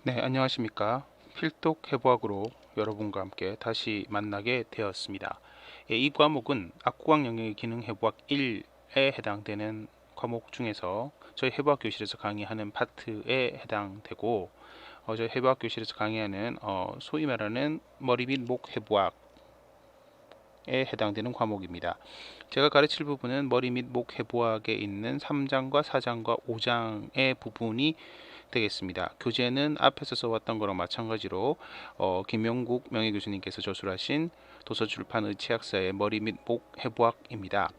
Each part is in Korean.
네, 안녕하십니까. 필독 해부학으로 여러분과 함께 다시 만나게 되었습니다. 이 과목은 앞구강 영역의 기능 해부학 1에 해당되는 과목 중에서 저희 해부학 교실에서 강의하는 파트에 해당되고, 저희 해부학 교실에서 강의하는 소위 말하는 머리 및 목 해부학에 해당되는 과목입니다. 제가 가르칠 부분은 머리 및 목 해부학에 있는 3장과 4장과 5장의 부분이 되겠습니다. 교재는 앞에서 써왔던 거랑 마찬가지로 김용국 명예교수님께서 저술하신 도서출판 의치학사의 머리 및 목 해부학입니다.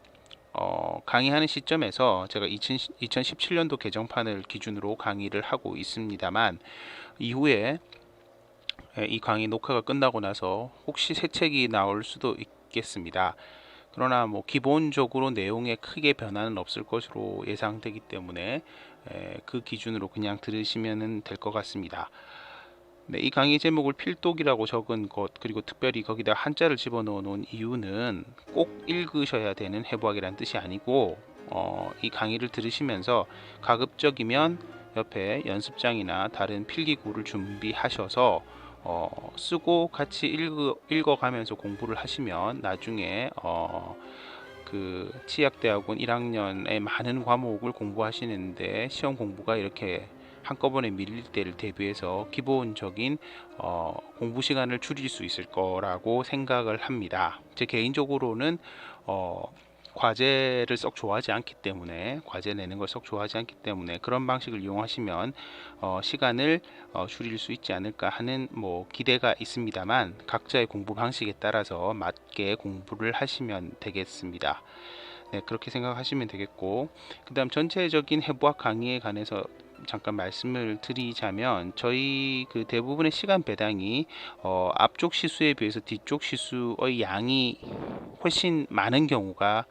강의하는 시점에서 제가 2017년도 개정판을 기준으로 강의를 하고 있습니다만, 이후에 이 강의 녹화가 끝나고 나서 혹시 새 책이 나올 수도 있겠습니다. 그러나 뭐 기본적으로 내용에 크게 변화는 없을 것으로 예상되기 때문에 그 기준으로 그냥 들으시면 될 것 같습니다. 네, 이 강의 제목을 필독이라고 적은 것, 그리고 특별히 거기다 한자를 집어넣어 놓은 이유는 꼭 읽으셔야 되는 해부학이라는 뜻이 아니고, 이 강의를 들으시면서 가급적이면 옆에 연습장이나 다른 필기구를 준비하셔서 쓰고 같이 읽어가면서 공부를 하시면 나중에 그 치약대학원 1학년의 많은 과목을 공부하시는데 시험 공부가 이렇게 한꺼번에 밀릴 때를 대비해서 기본적인 공부 시간을 줄일 수 있을 거라고 생각을 합니다. 제 개인적으로는 과제를 썩 좋아하지 않기 때문에, 과제 내는 걸 썩 좋아하지 않기 때문에 그런 방식을 이용하시면 시간을 줄일 수 있지 않을까 하는 뭐 기대가 있습니다만, 각자의 공부 방식에 따라서 맞게 공부를 하시면 되겠습니다. 네, 그렇게 생각하시면 되겠고, 그 다음 전체적인 해부학 강의에 관해서 잠깐 말씀을 드리자면, 저희 그 대부분의 시간 배당이 앞쪽 시수에 비해서 뒤쪽 시수의 양이 훨씬 많은 경우가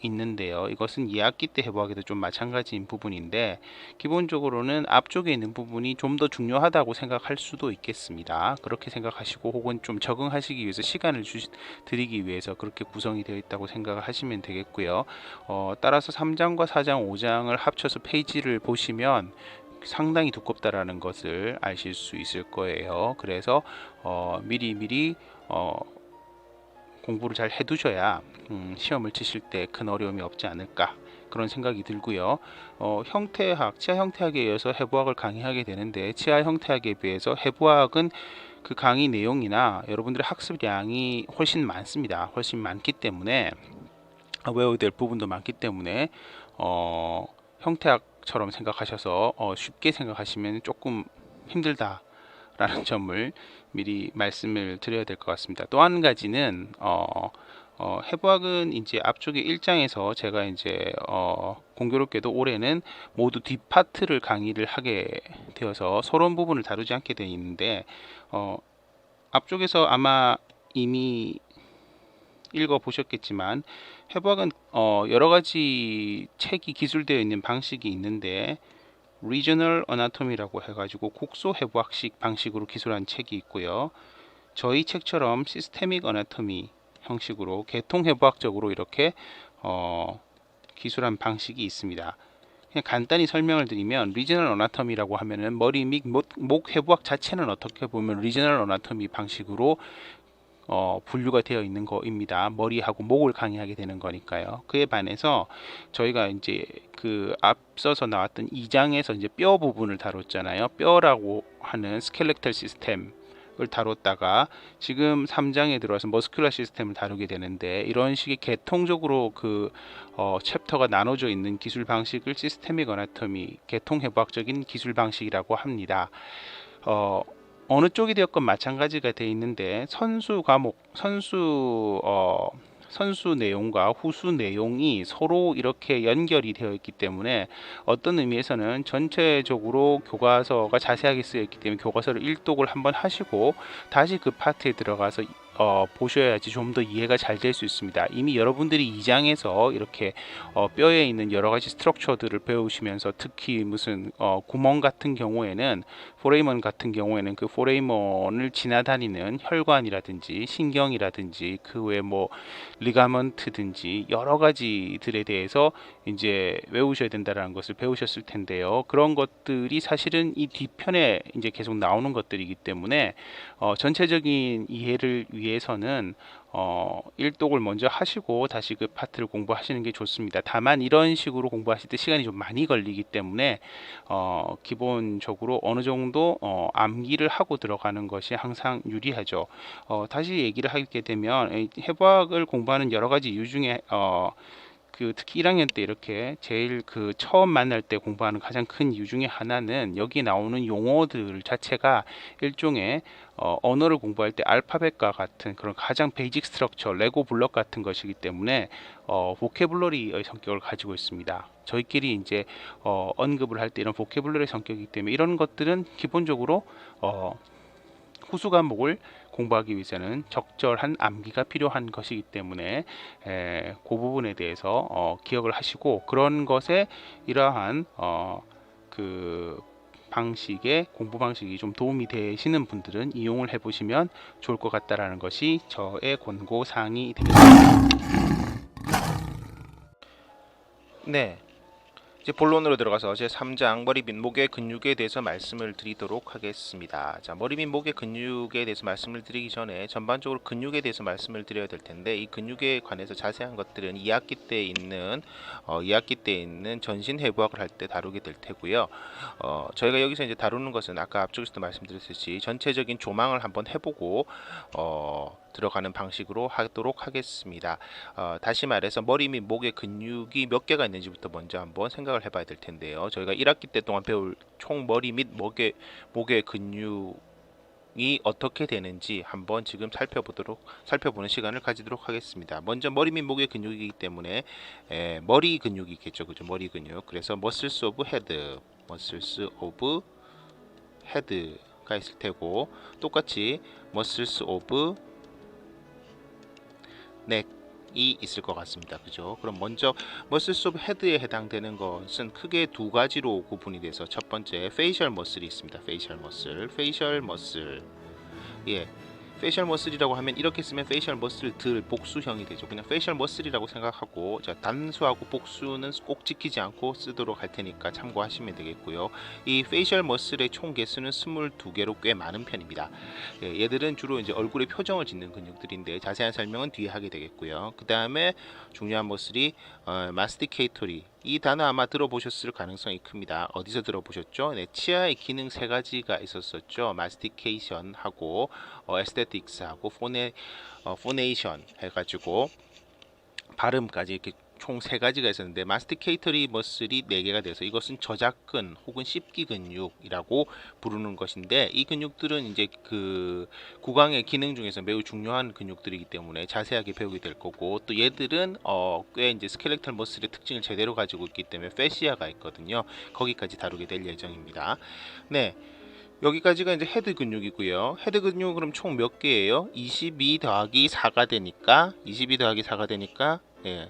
있는데요. 이것은 2학기 때 해부학에도 좀 마찬가지인 부분인데, 기본적으로는 앞쪽에 있는 부분이 좀 더 중요하다고 생각할 수도 있겠습니다. 그렇게 생각하시고, 혹은 좀 적응하시기 위해서 시간을 드리기 위해서 그렇게 구성이 되어 있다고 생각을 하시면 되겠고요. 따라서 3장과 4장, 5장을 합쳐서 페이지를 보시면 상당히 두껍다라는 것을 아실 수 있을 거예요. 그래서 미리 공부를 잘 해두셔야 시험을 치실 때 큰 어려움이 없지 않을까, 그런 생각이 들고요. 형태학, 치아 형태학에 의해서 해부학을 강의하게 되는데, 치아 형태학에 비해서 해부학은 그 강의 내용이나 여러분들의 학습량이 훨씬 많습니다. 훨씬 많기 때문에, 외워야 될 부분도 많기 때문에 형태학처럼 생각하셔서 쉽게 생각하시면 조금 힘들다라는 점을 미리 말씀을 드려야 될 것 같습니다. 또 한 가지는 해부학은 이제 앞쪽에 1장에서 제가 이제 공교롭게도 올해는 모두 뒷파트를 강의를 하게 되어서 서론 부분을 다루지 않게 되어 있는데, 앞쪽에서 아마 이미 읽어 보셨겠지만, 해부학은 여러 가지 책이 기술되어 있는 방식이 있는데, 리저널 어나토미라고 해가지고 국소 해부학식 방식으로 기술한 책이 있고요. 저희 책처럼 시스테믹 어나토미 형식으로 계통 해부학적으로 이렇게 기술한 방식이 있습니다. 그냥 간단히 설명을 드리면, 리저널 어나토미라고 하면은 머리 및 목 해부학 자체는 어떻게 보면 리저널 어나토미 방식으로 분류가 되어 있는 거입니다. 머리하고 목을 강의하게 되는 거니까요. 그에 반해서 저희가 이제 그 앞서서 나왔던 2장에서 이제 뼈 부분을 다뤘잖아요. 뼈라고 하는 스켈레탈 시스템을 다뤘다가 지금 3장에 들어와서 머스큘러 시스템을 다루게 되는데, 이런 식의 계통적으로 그 챕터가 나눠져 있는 기술 방식을 시스테믹 어나토미, 계통 해부학적인 기술 방식이라고 합니다. 어느 쪽이 되었건 마찬가지가 돼 있는데, 선수 과목, 선수 내용과 후수 내용이 서로 이렇게 연결이 되어 있기 때문에, 어떤 의미에서는 전체적으로 교과서가 자세하게 쓰여 있기 때문에 교과서를 일독을 한번 하시고 다시 그 파트에 들어가서 보셔야지 좀 더 이해가 잘 될 수 있습니다. 이미 여러분들이 2장에서 이렇게 뼈에 있는 여러 가지 스트럭처들을 배우시면서 특히 무슨 구멍 같은 경우에는 포레이먼 같은 경우에는 그 포레이먼을 지나다니는 혈관이라든지 신경이라든지 그 외 뭐 리가먼트든지 여러 가지들에 대해서 이제 외우셔야 된다라는 것을 배우셨을 텐데요. 그런 것들이 사실은 이 뒤편에 이제 계속 나오는 것들이기 때문에 전체적인 이해를 위해서는 일독을 먼저 하시고 다시 그 파트를 공부하시는 게 좋습니다. 다만 이런 식으로 공부하실 때 시간이 좀 많이 걸리기 때문에 기본적으로 어느 정도 암기를 하고 들어가는 것이 항상 유리하죠. 다시 얘기를 하게 되면 해부학을 공부하는 여러 가지 이유 중에 그 특히 1학년 때 이렇게 제일 그 처음 만날 때 공부하는 가장 큰 이유 중에 하나는 여기 나오는 용어들 자체가 일종의 언어를 공부할 때 알파벳과 같은 그런 가장 베이직 스트럭처, 레고 블럭 같은 것이기 때문에 보캐블러리의 성격을 가지고 있습니다. 저희끼리 이제 언급을 할 때 이런 보캐블러리 성격이기 때문에 이런 것들은 기본적으로 후수 과목을 공부하기 위해서는 적절한 암기가 필요한 것이기 때문에 그 부분에 대해서 기억을 하시고 그런 것에 이러한 그 방식의 공부 방식이 좀 도움이 되시는 분들은 이용을 해보시면 좋을 것 같다라는 것이 저의 권고 사항이 되겠습니다. 네, 이제 본론으로 들어가서 제 3장 머리 및 목의 근육에 대해서 말씀을 드리도록 하겠습니다. 자, 머리 및 목의 근육에 대해서 말씀을 드리기 전에 전반적으로 근육에 대해서 말씀을 드려야 될 텐데 이 근육에 관해서 자세한 것들은 2학기 때 있는 전신 해부학을 할 때 다루게 될 테고요. 저희가 여기서 이제 다루는 것은 아까 앞쪽에서도 말씀드렸듯이 전체적인 조망을 한번 해보고 들어가는 방식으로 하도록 하겠습니다. 다시 말해서 머리 및 목의 근육이 몇 개가 있는지부터 먼저 한번 생각을 해봐야 될 텐데요. 저희가 1학기 때 동안 배울 총 머리 및 목의 근육이 어떻게 되는지 한번 지금 살펴보는 시간을 가지도록 하겠습니다. 먼저 머리 및 목의 근육이기 때문에 머리 근육이 있겠죠, 그죠? 머리 근육. 그래서 머슬스 오브 헤드가 있을 테고 똑같이 머슬스 오브 넥이 있을 것 같습니다. 그죠? 그럼 먼저 머슬스 오브 헤드에 해당되는 것은 크게 두 가지로 구분이 돼서 첫 번째 페이셜 머슬이 있습니다. 페이셜 머슬. 예. 페이셜 머슬이라고 하면 이렇게 쓰면 페이셜 머슬들 복수형이 되죠. 그냥 페이셜 머슬이라고 생각하고 자, 단수하고 복수는 꼭 지키지 않고 쓰도록 할 테니까 참고하시면 되겠고요. 이 페이셜 머슬의 총 개수는 22개로 꽤 많은 편입니다. 예, 얘들은 주로 이제 얼굴에 표정을 짓는 근육들인데 자세한 설명은 뒤에 하게 되겠고요. 그 다음에 중요한 머슬이 마스티케이토리. 이 단어 아마 들어보셨을 가능성이 큽니다. 어디서 들어보셨죠? 네, 치아의 기능 세 가지가 있었었죠. 마스티케이션하고 에스테틱스하고 포네이션 해가지고 발음까지 이렇게 총 세 가지가 있었는데 마스티케이터리 머슬이 4개가 돼서 이것은 저작근 혹은 씹기 근육이라고 부르는 것인데 이 근육들은 이제 그 구강의 기능 중에서 매우 중요한 근육들이기 때문에 자세하게 배우게 될 거고 또 얘들은 꽤 이제 스켈레탈 머슬의 특징을 제대로 가지고 있기 때문에 페시아가 있거든요. 거기까지 다루게 될 예정입니다. 네. 여기까지가 이제 헤드 근육이고요. 헤드 근육 그럼 총 몇 개예요? 22 더하기 4가 되니까 예.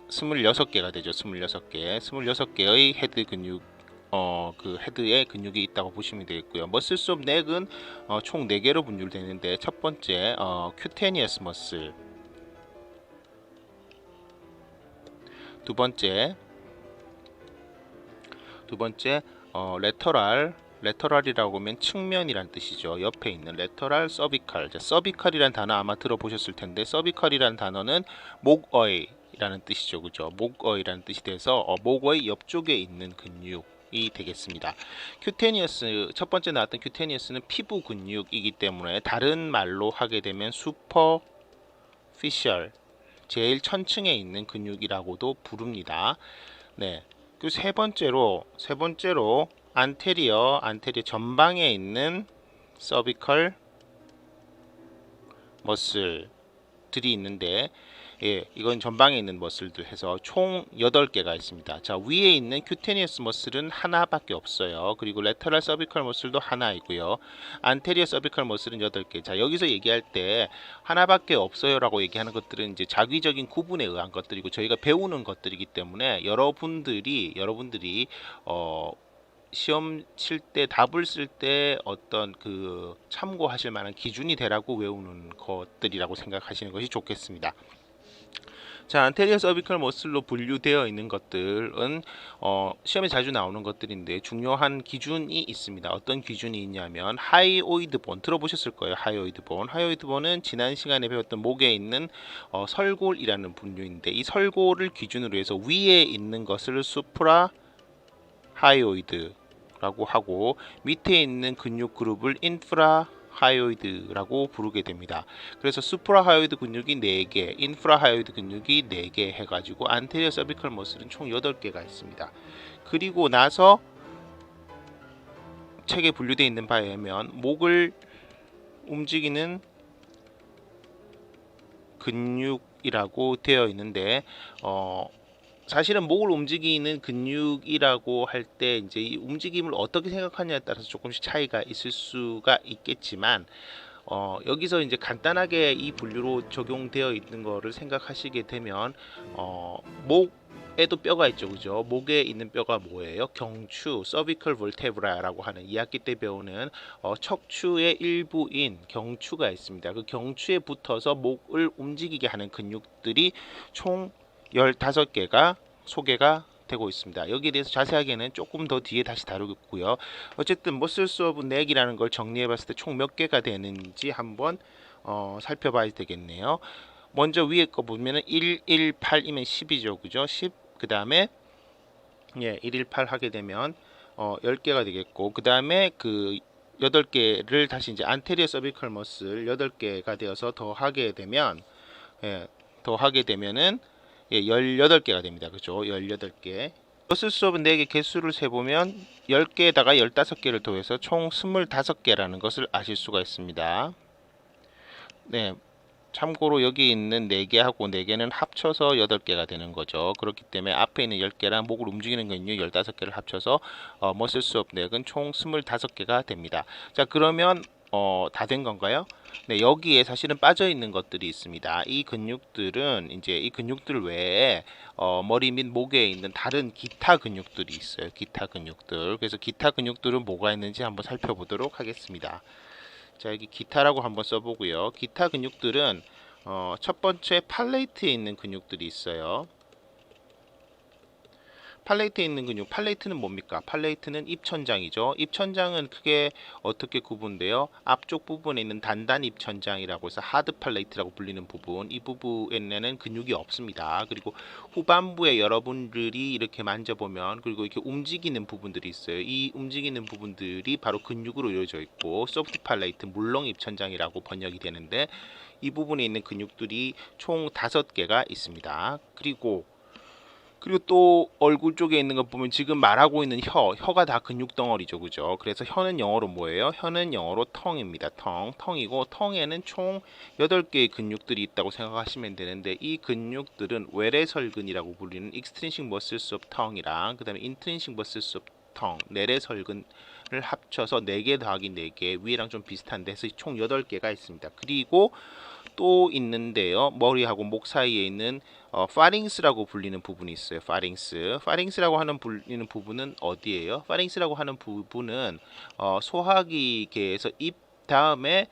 26개가 되죠. 26개. 26개의 헤드 근육 그 헤드에 근육이 있다고 보시면 되겠고요. 머슬스 오브 넥은 총 4개로 분류되는데 첫 번째 큐테니어스 머슬, 두 번째 레터럴이라고 하면 측면이란 뜻이죠. 옆에 있는 레터럴 서비칼. 서비칼이란 단어 아마 들어보셨을 텐데 서비칼이란 단어는 목어이라는 뜻이죠. 그죠? 목어이라는 뜻이 돼서 목의 옆쪽에 있는 근육이 되겠습니다. 큐테니어스, 첫 번째 나왔던 큐테니어스는 피부 근육이기 때문에 다른 말로 하게 되면 슈퍼피셜, 제일 천층에 있는 근육이라고도 부릅니다. 네. 그 세 번째로 안테리어 전방에 있는 서비컬 머슬들이 있는데 예, 이건 전방에 있는 머슬들 해서 총 8개가 있습니다. 자, 위에 있는 큐테니어스 머슬은 하나밖에 없어요. 그리고 레터럴 서비컬 머슬도 하나 있고요. 안테리어 서비컬 머슬은 8개. 자, 여기서 얘기할 때 하나밖에 없어요라고 얘기하는 것들은 이제 자기적인 구분에 의한 것들이고 저희가 배우는 것들이기 때문에 여러분들이 시험 칠 때 답을 쓸 때 어떤 그 참고하실 만한 기준이 되라고 외우는 것들이라고 생각하시는 것이 좋겠습니다. 자, 안테리어 서비컬 머슬로 분류되어 있는 것들은 시험에 자주 나오는 것들인데 중요한 기준이 있습니다. 어떤 기준이 있냐면 하이오이드 본 들어보셨을 거예요. 하이오이드 본. 하이오이드 본은 지난 시간에 배웠던 목에 있는 설골이라는 분류인데 이 설골을 기준으로 해서 위에 있는 것을 수프라 하이오이드라고 하고 밑에 있는 근육 그룹을 인프라 하이오이드라고 부르게 됩니다. 그래서 수프라 하이오이드 근육이 4개, 인프라 하이오이드 근육이 4개 해가지고 안테리어 서비컬 머슬은 총 8개가 있습니다. 그리고 나서 책에 분류되어 있는 바에 의하면 목을 움직이는 근육이라고 되어 있는데 사실은 목을 움직이는 근육이라고 할 때 이제 이 움직임을 어떻게 생각하냐에 따라서 조금씩 차이가 있을 수가 있겠지만 여기서 이제 간단하게 이 분류로 적용되어 있는 거를 생각하시게 되면 목에도 뼈가 있죠, 그죠? 목에 있는 뼈가 뭐예요? 경추, cervical vertebra라고 하는 2학기 때 배우는 척추의 일부인 경추가 있습니다. 그 경추에 붙어서 목을 움직이게 하는 근육들이 총 15개가 소개가 되고 있습니다. 여기에 대해서 자세하게는 조금 더 뒤에 다시 다루겠고요. 어쨌든 muscles of neck이라는 걸 정리해 봤을 때 총 몇 개가 되는지 한번 살펴봐야 되겠네요. 먼저 위에 거 보면은 1, 1, 8이면 10이죠. 그죠? 10. 그다음에 1, 1, 8 하게 되면 10개가 되겠고 그다음에 그 8개를 다시 이제 안테리어 서비컬 머슬 8개가 되어서 더하게 되면 더하게 되면은 18개가 됩니다. 그죠? 18개. 머슬 수업은 4개 개수를 세보면 10개에다가 15개를 더해서 총 25개라는 것을 아실 수가 있습니다. 네. 참고로 여기 있는 4개하고 4개는 합쳐서 8개가 되는 거죠. 그렇기 때문에 앞에 있는 10개랑 목을 움직이는 근육 15개를 합쳐서 머슬 수업 넥은 총 25개가 됩니다. 자, 그러면 다 된 건가요? 네, 여기에 사실은 빠져 있는 것들이 있습니다. 이 근육들은 이제 이 근육들 외에 머리 및 목에 있는 다른 기타 근육들이 있어요. 기타 근육들. 그래서 기타 근육들은 뭐가 있는지 한번 살펴보도록 하겠습니다. 자, 여기 기타라고 한번 써보고요. 기타 근육들은 첫 번째 팔레이트에 있는 근육들이 있어요. 팔레이트에 있는 근육, 팔레이트는 뭡니까? 팔레이트는 입천장이죠. 입천장은 크게 어떻게 구분돼요? 앞쪽 부분에 있는 단단 입천장이라고 해서 하드 팔레이트라고 불리는 부분, 이 부분에는 근육이 없습니다. 그리고 후반부에 여러분들이 이렇게 만져보면 그리고 이렇게 움직이는 부분들이 있어요. 이 움직이는 부분들이 바로 근육으로 이루어져 있고 소프트 팔레이트, 물렁 입천장이라고 번역이 되는데 이 부분에 있는 근육들이 총 5개가 있습니다. 그리고 또 얼굴 쪽에 있는 거 보면 지금 말하고 있는 혀가 다 근육 덩어리죠, 그죠? 그래서 혀는 영어로 뭐예요? 혀는 영어로 tongue입니다. tongue이고 tongue에는 총 8개의 근육들이 있다고 생각하시면 되는데 이 근육들은 외래설근이라고 불리는 extrinsic muscles of tongue이랑 그다음에 intrinsic muscles of tongue, 내래설근을 합쳐서 4개 더하기 4개 위에랑 좀 비슷한데 해서 총 8개가 있습니다. 그리고 또 있는데요. 머리하고 목 사이에 있는 파링스라고 불리는 부분이 있어요. 파링스라고 하는 불리는 부분은 어디예요? 파링스라고 하는 부분은 소화기계에서 입 다음에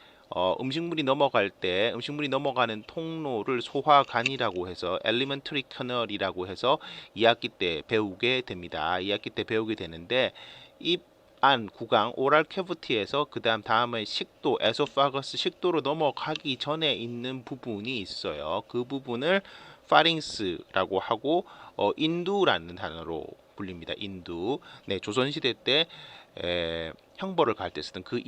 음식물이 넘어갈 때 음식물이 넘어가는 통로를 소화관이라고 해서 엘리먼터리 커널이라고 해서 2학기 때 배우게 됩니다. 2학기 때 배우게 되는데 입 안 구강 오랄 캐비티에서 다음에 식도 에소파거스 식도로 넘어가기 전에 있는 부분이 있어요. 그 부분을 파링스라고 하고 인두라는 단어로 불립니다. 인두. 네, 조선시대 때 형벌을 가할 때 쓰던 그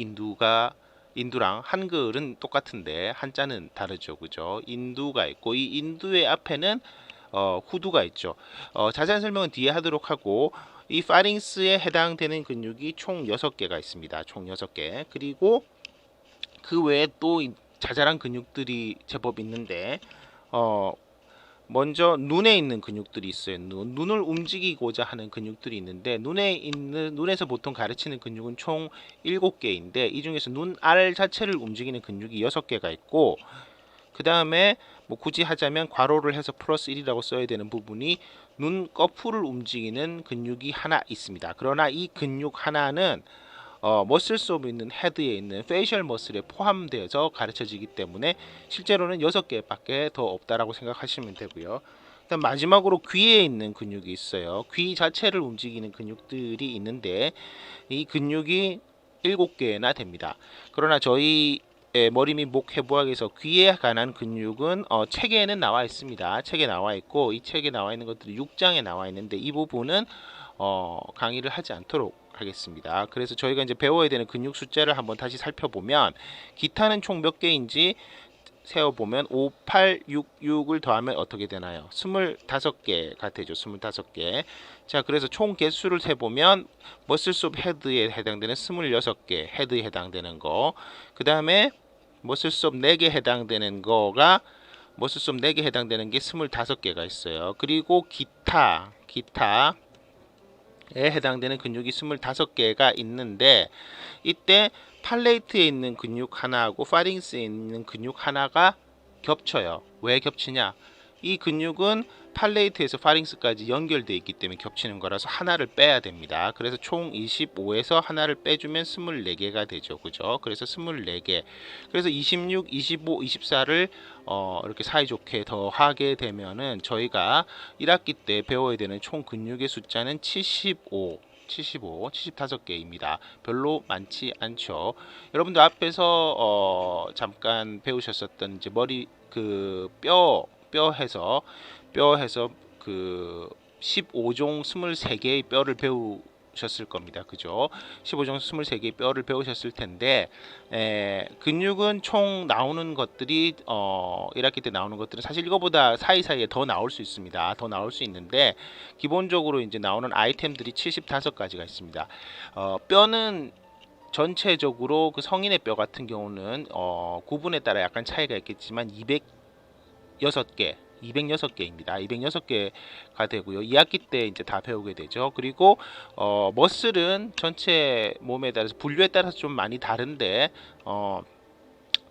인두랑 한글은 똑같은데 한자는 다르죠. 그죠? 인두가 있고 이 인두의 앞에는 후두가 있죠. 자세한 설명은 뒤에 하도록 하고 이 파링스에 해당되는 근육이 총 6개가 있습니다. 총 6개. 그리고 그 외에 또 자잘한 근육들이 제법 있는데 먼저 눈에 있는 근육들이 있어요. 눈을 움직이고자 하는 근육들이 있는데 눈에서 보통 가르치는 근육은 총 7개인데 이 중에서 눈알 자체를 움직이는 근육이 6개가 있고 그 다음에 뭐 굳이 하자면 괄호를 해서 플러스 1이라고 써야 되는 부분이 눈꺼풀을 움직이는 근육이 하나 있습니다. 그러나 이 근육 하나는 머슬 속에 있는 헤드에 있는 페이셜 머슬에 포함되어서 가르쳐지기 때문에 실제로는 6개밖에 더 없다라고 생각하시면 되고요. 일단 마지막으로 귀에 있는 근육이 있어요. 귀 자체를 움직이는 근육들이 있는데 이 근육이 7개나 됩니다. 그러나 저희 머리 및 목 해부학에서 귀에 관한 근육은 책에는 나와 있습니다. 책에 나와 있고 이 책에 나와 있는 것들이 6장에 나와 있는데 이 부분은 강의를 하지 않도록 하겠습니다. 그래서 저희가 이제 배워야 되는 근육 숫자를 한번 다시 살펴보면 기타는 총 몇 개인지 세어보면 5, 8, 6, 6을 더하면 어떻게 되나요? 25개가 되죠. 25개. 자, 그래서 총 개수를 세보면 머슬스 오브 헤드에 해당되는 26개, 헤드에 해당되는 거. 그 다음에 머슬스 오브 4개 해당되는 거가 머슬스 오브 4개 해당되는 게 25개가 있어요. 그리고 기타에 해당되는 근육이 25개가 있는데 이때 팔레이트에 있는 근육 하나하고 파링스에 있는 근육 하나가 겹쳐요. 왜 겹치냐? 이 근육은 팔레이트에서 파링스까지 연결되어 있기 때문에 겹치는 거라서 하나를 빼야 됩니다. 그래서 총 25에서 하나를 빼주면 24개가 되죠. 그죠? 그래서 24개. 그래서 26, 25, 24를 이렇게 사이좋게 더하게 되면은 저희가 1학기 때 배워야 되는 총 근육의 숫자는 75개입니다. 별로 많지 않죠. 여러분들 앞에서 잠깐 배우셨었던 이제 머리 그 뼈해서 그 15종 23개의 뼈를 배우셨을 겁니다. 그죠? 15종 23개의 뼈를 배우셨을 텐데 근육은 총 나오는 것들이 1학기 때 나오는 것들은 사실 이거보다 사이사이에 더 나올 수 있습니다. 더 나올 수 있는데 기본적으로 이제 나오는 아이템들이 75가지가 있습니다. 뼈는 전체적으로 그 성인의 뼈 같은 경우는 구분에 따라 약간 차이가 있겠지만 206개입니다. 206개가 되고요. 2학기 때 이제 다 배우게 되죠. 그리고 머슬은 전체 몸에 따라서 분류에 따라서 좀 많이 다른데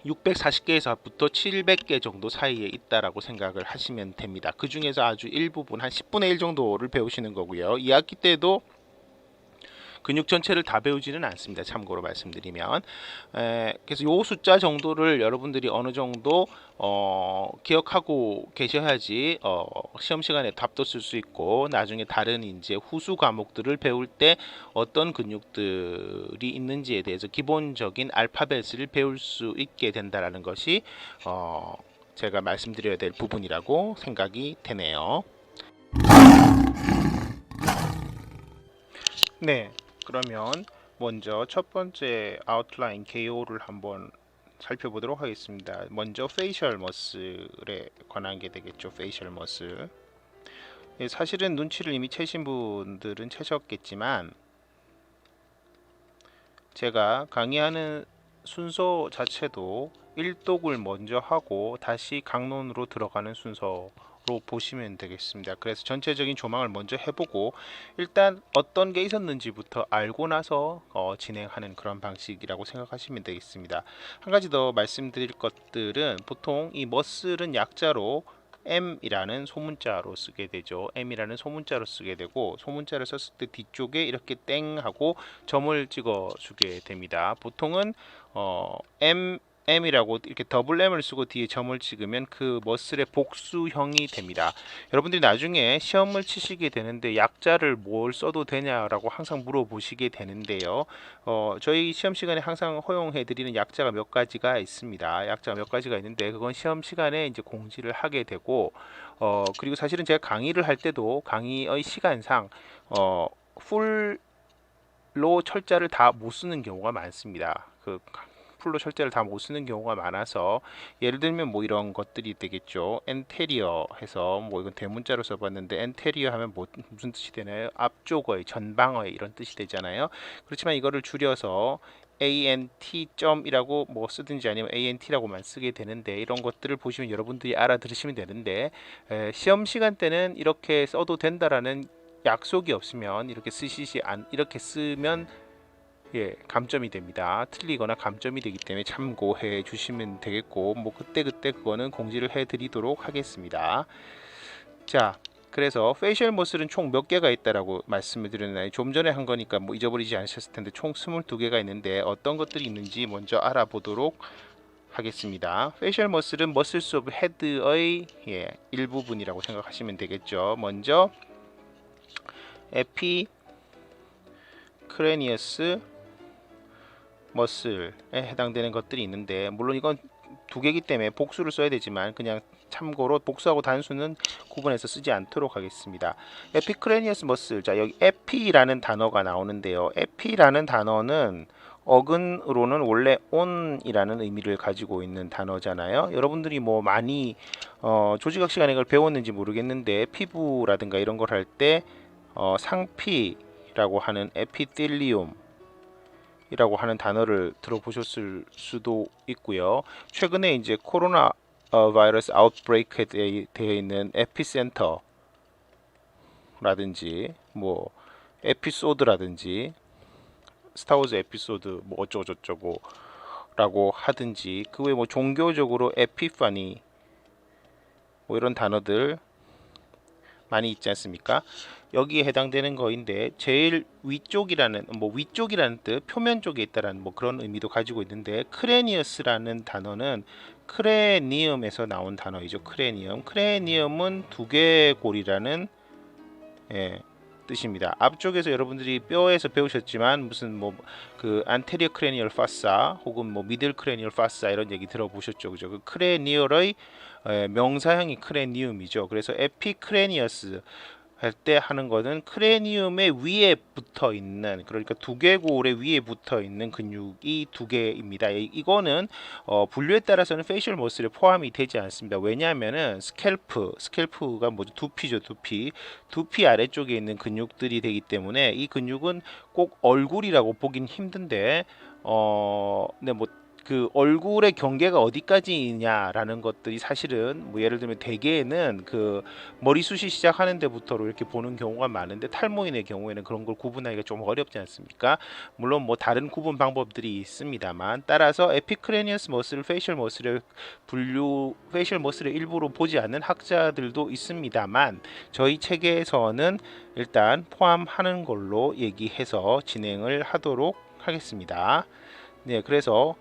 640개에서부터 700개 정도 사이에 있다라고 생각을 하시면 됩니다. 그 중에서 아주 일부분 한 10분의 1 정도를 배우시는 거고요. 2학기 때도 근육 전체를 다 배우지는 않습니다. 참고로 말씀드리면 그래서 요 숫자 정도를 여러분들이 어느 정도 기억하고 계셔야지 시험 시간에 답도 쓸 수 있고 나중에 다른 이제 후수 과목들을 배울 때 어떤 근육들이 있는지에 대해서 기본적인 알파벳을 배울 수 있게 된다라는 것이 제가 말씀드려야 될 부분이라고 생각이 되네요. 네. 그러면 먼저 첫 번째 아웃라인 KO를 한번 살펴보도록 하겠습니다. 먼저 페이셜 머슬에 관한 게 되겠죠. 페이셜 머슬. 사실은 눈치를 이미 채신 분들은 채셨겠지만 제가 강의하는 순서 자체도 1독을 먼저 하고 다시 강론으로 들어가는 순서로 보시면 되겠습니다. 그래서 전체적인 조망을 먼저 해보고 일단 어떤 게 있었는지부터 알고 나서 진행하는 그런 방식이라고 생각하시면 되겠습니다. 한 가지 더 말씀드릴 것들은 보통 이 머슬은 약자로 M이라는 소문자로 쓰게 되죠. M이라는 소문자로 쓰게 되고 소문자를 썼을 때 뒤쪽에 이렇게 땡 하고 점을 찍어 주게 됩니다. 보통은 M이라고 이렇게 더블 M을 쓰고 뒤에 점을 찍으면 그 머슬의 복수형이 됩니다. 여러분들이 나중에 시험을 치시게 되는데 약자를 뭘 써도 되냐라고 항상 물어보시게 되는데요. 저희 시험 시간에 항상 허용해 드리는 약자가 몇 가지가 있습니다. 약자가 몇 가지가 있는데 그건 시험 시간에 이제 공지를 하게 되고 그리고 사실은 제가 강의를 할 때도 강의의 시간상 풀로 철자를 다 못 쓰는 경우가 많습니다. 그 풀로 철자를 다 못 쓰는 경우가 많아서 예를 들면 뭐 이런 것들이 되겠죠. 엔테리어 해서 뭐 이건 대문자로 써봤는데 엔테리어 하면 무슨 뜻이 되나요? 앞쪽의 전방의 이런 뜻이 되잖아요. 그렇지만 이거를 줄여서 ANT.이라고 뭐 쓰든지 아니면 ANT라고만 쓰게 되는데, 이런 것들을 보시면 여러분들이 알아들으시면 되는데, 시험 시간 때는 이렇게 써도 된다라는 약속이 없으면 이렇게 쓰면 감점이 됩니다. 틀리거나 감점이 되기 때문에 참고해 주시면 되겠고, 뭐 그때 그거는 공지를 해 드리도록 하겠습니다. 자, 그래서 페이셜 머슬은 총 몇 개가 있다라고 말씀을 드렸나요? 좀 전에 한 거니까 뭐 잊어버리지 않으셨을 텐데, 총 22개가 있는데 어떤 것들이 있는지 먼저 알아보도록 하겠습니다. 페이셜 머슬은 머슬스 오브 헤드의 일부분이라고 생각하시면 되겠죠. 먼저 에피 크레니어스 머슬에 해당되는 것들이 있는데, 물론 이건 두 개이기 때문에 복수를 써야 되지만 그냥 참고로 복수하고 단수는 구분해서 쓰지 않도록 하겠습니다. 에피크레니어스 머슬, 자 여기 에피라는 단어가 나오는데요. 에피라는 단어는 어근으로는 원래 on이라는 의미를 가지고 있는 단어잖아요. 여러분들이 뭐 많이 조직학 시간에 이걸 배웠는지 모르겠는데, 피부라든가 이런 걸 할 때 상피라고 하는 에피텔리움 이라고 하는 단어를 들어보셨을 수도 있고요. 최근에 이제 코로나 바이러스 아웃브레이크에 되어 있는 에피센터라든지 뭐 에피소드라든지 스타워즈 에피소드 뭐 어쩌고저쩌고 라고 하든지, 그 외에 뭐 종교적으로 에피파니 뭐 이런 단어들 많이 있지 않습니까? 여기에 해당되는 거인데, 제일 위쪽이라는 뜻, 표면 쪽에 있다라는 뭐 그런 의미도 가지고 있는데, 크레니어스라는 단어는 크레니엄에서 나온 단어이죠. 크레니엄은 두개골이라는 뜻입니다. 앞쪽에서 여러분들이 뼈에서 배우셨지만 무슨 뭐 그 안테리어 크레니얼 파사 혹은 뭐 미들 크레니얼 파사 이런 얘기 들어보셨죠, 그죠? 그 크레니얼의 명사형이 크레니움이죠. 그래서 에피크레니어스 할 때 하는 거는 크레니움의 위에 붙어 있는, 그러니까 두개골의 위에 붙어 있는 근육이 두 개입니다. 이거는 분류에 따라서는 페이셜 머슬에 포함이 되지 않습니다. 왜냐하면은 스캘프가 뭐죠? 두피죠, 두피 아래쪽에 있는 근육들이 되기 때문에 이 근육은 꼭 얼굴이라고 보긴 힘든데, 네, 뭐 그 얼굴의 경계가 어디까지냐라는 것들이 사실은 뭐 예를 들면 대개는 그 머리숱이 시작하는 데부터로 이렇게 보는 경우가 많은데, 탈모인의 경우에는 그런 걸 구분하기가 좀 어렵지 않습니까? 물론 뭐 다른 구분 방법들이 있습니다만, 따라서 에피크레니어스 머슬, 페이셜 머슬의 일부로 보지 않는 학자들도 있습니다만, 저희 책에서는 일단 포함하는 걸로 얘기해서 진행을 하도록 하겠습니다. 네, 그래서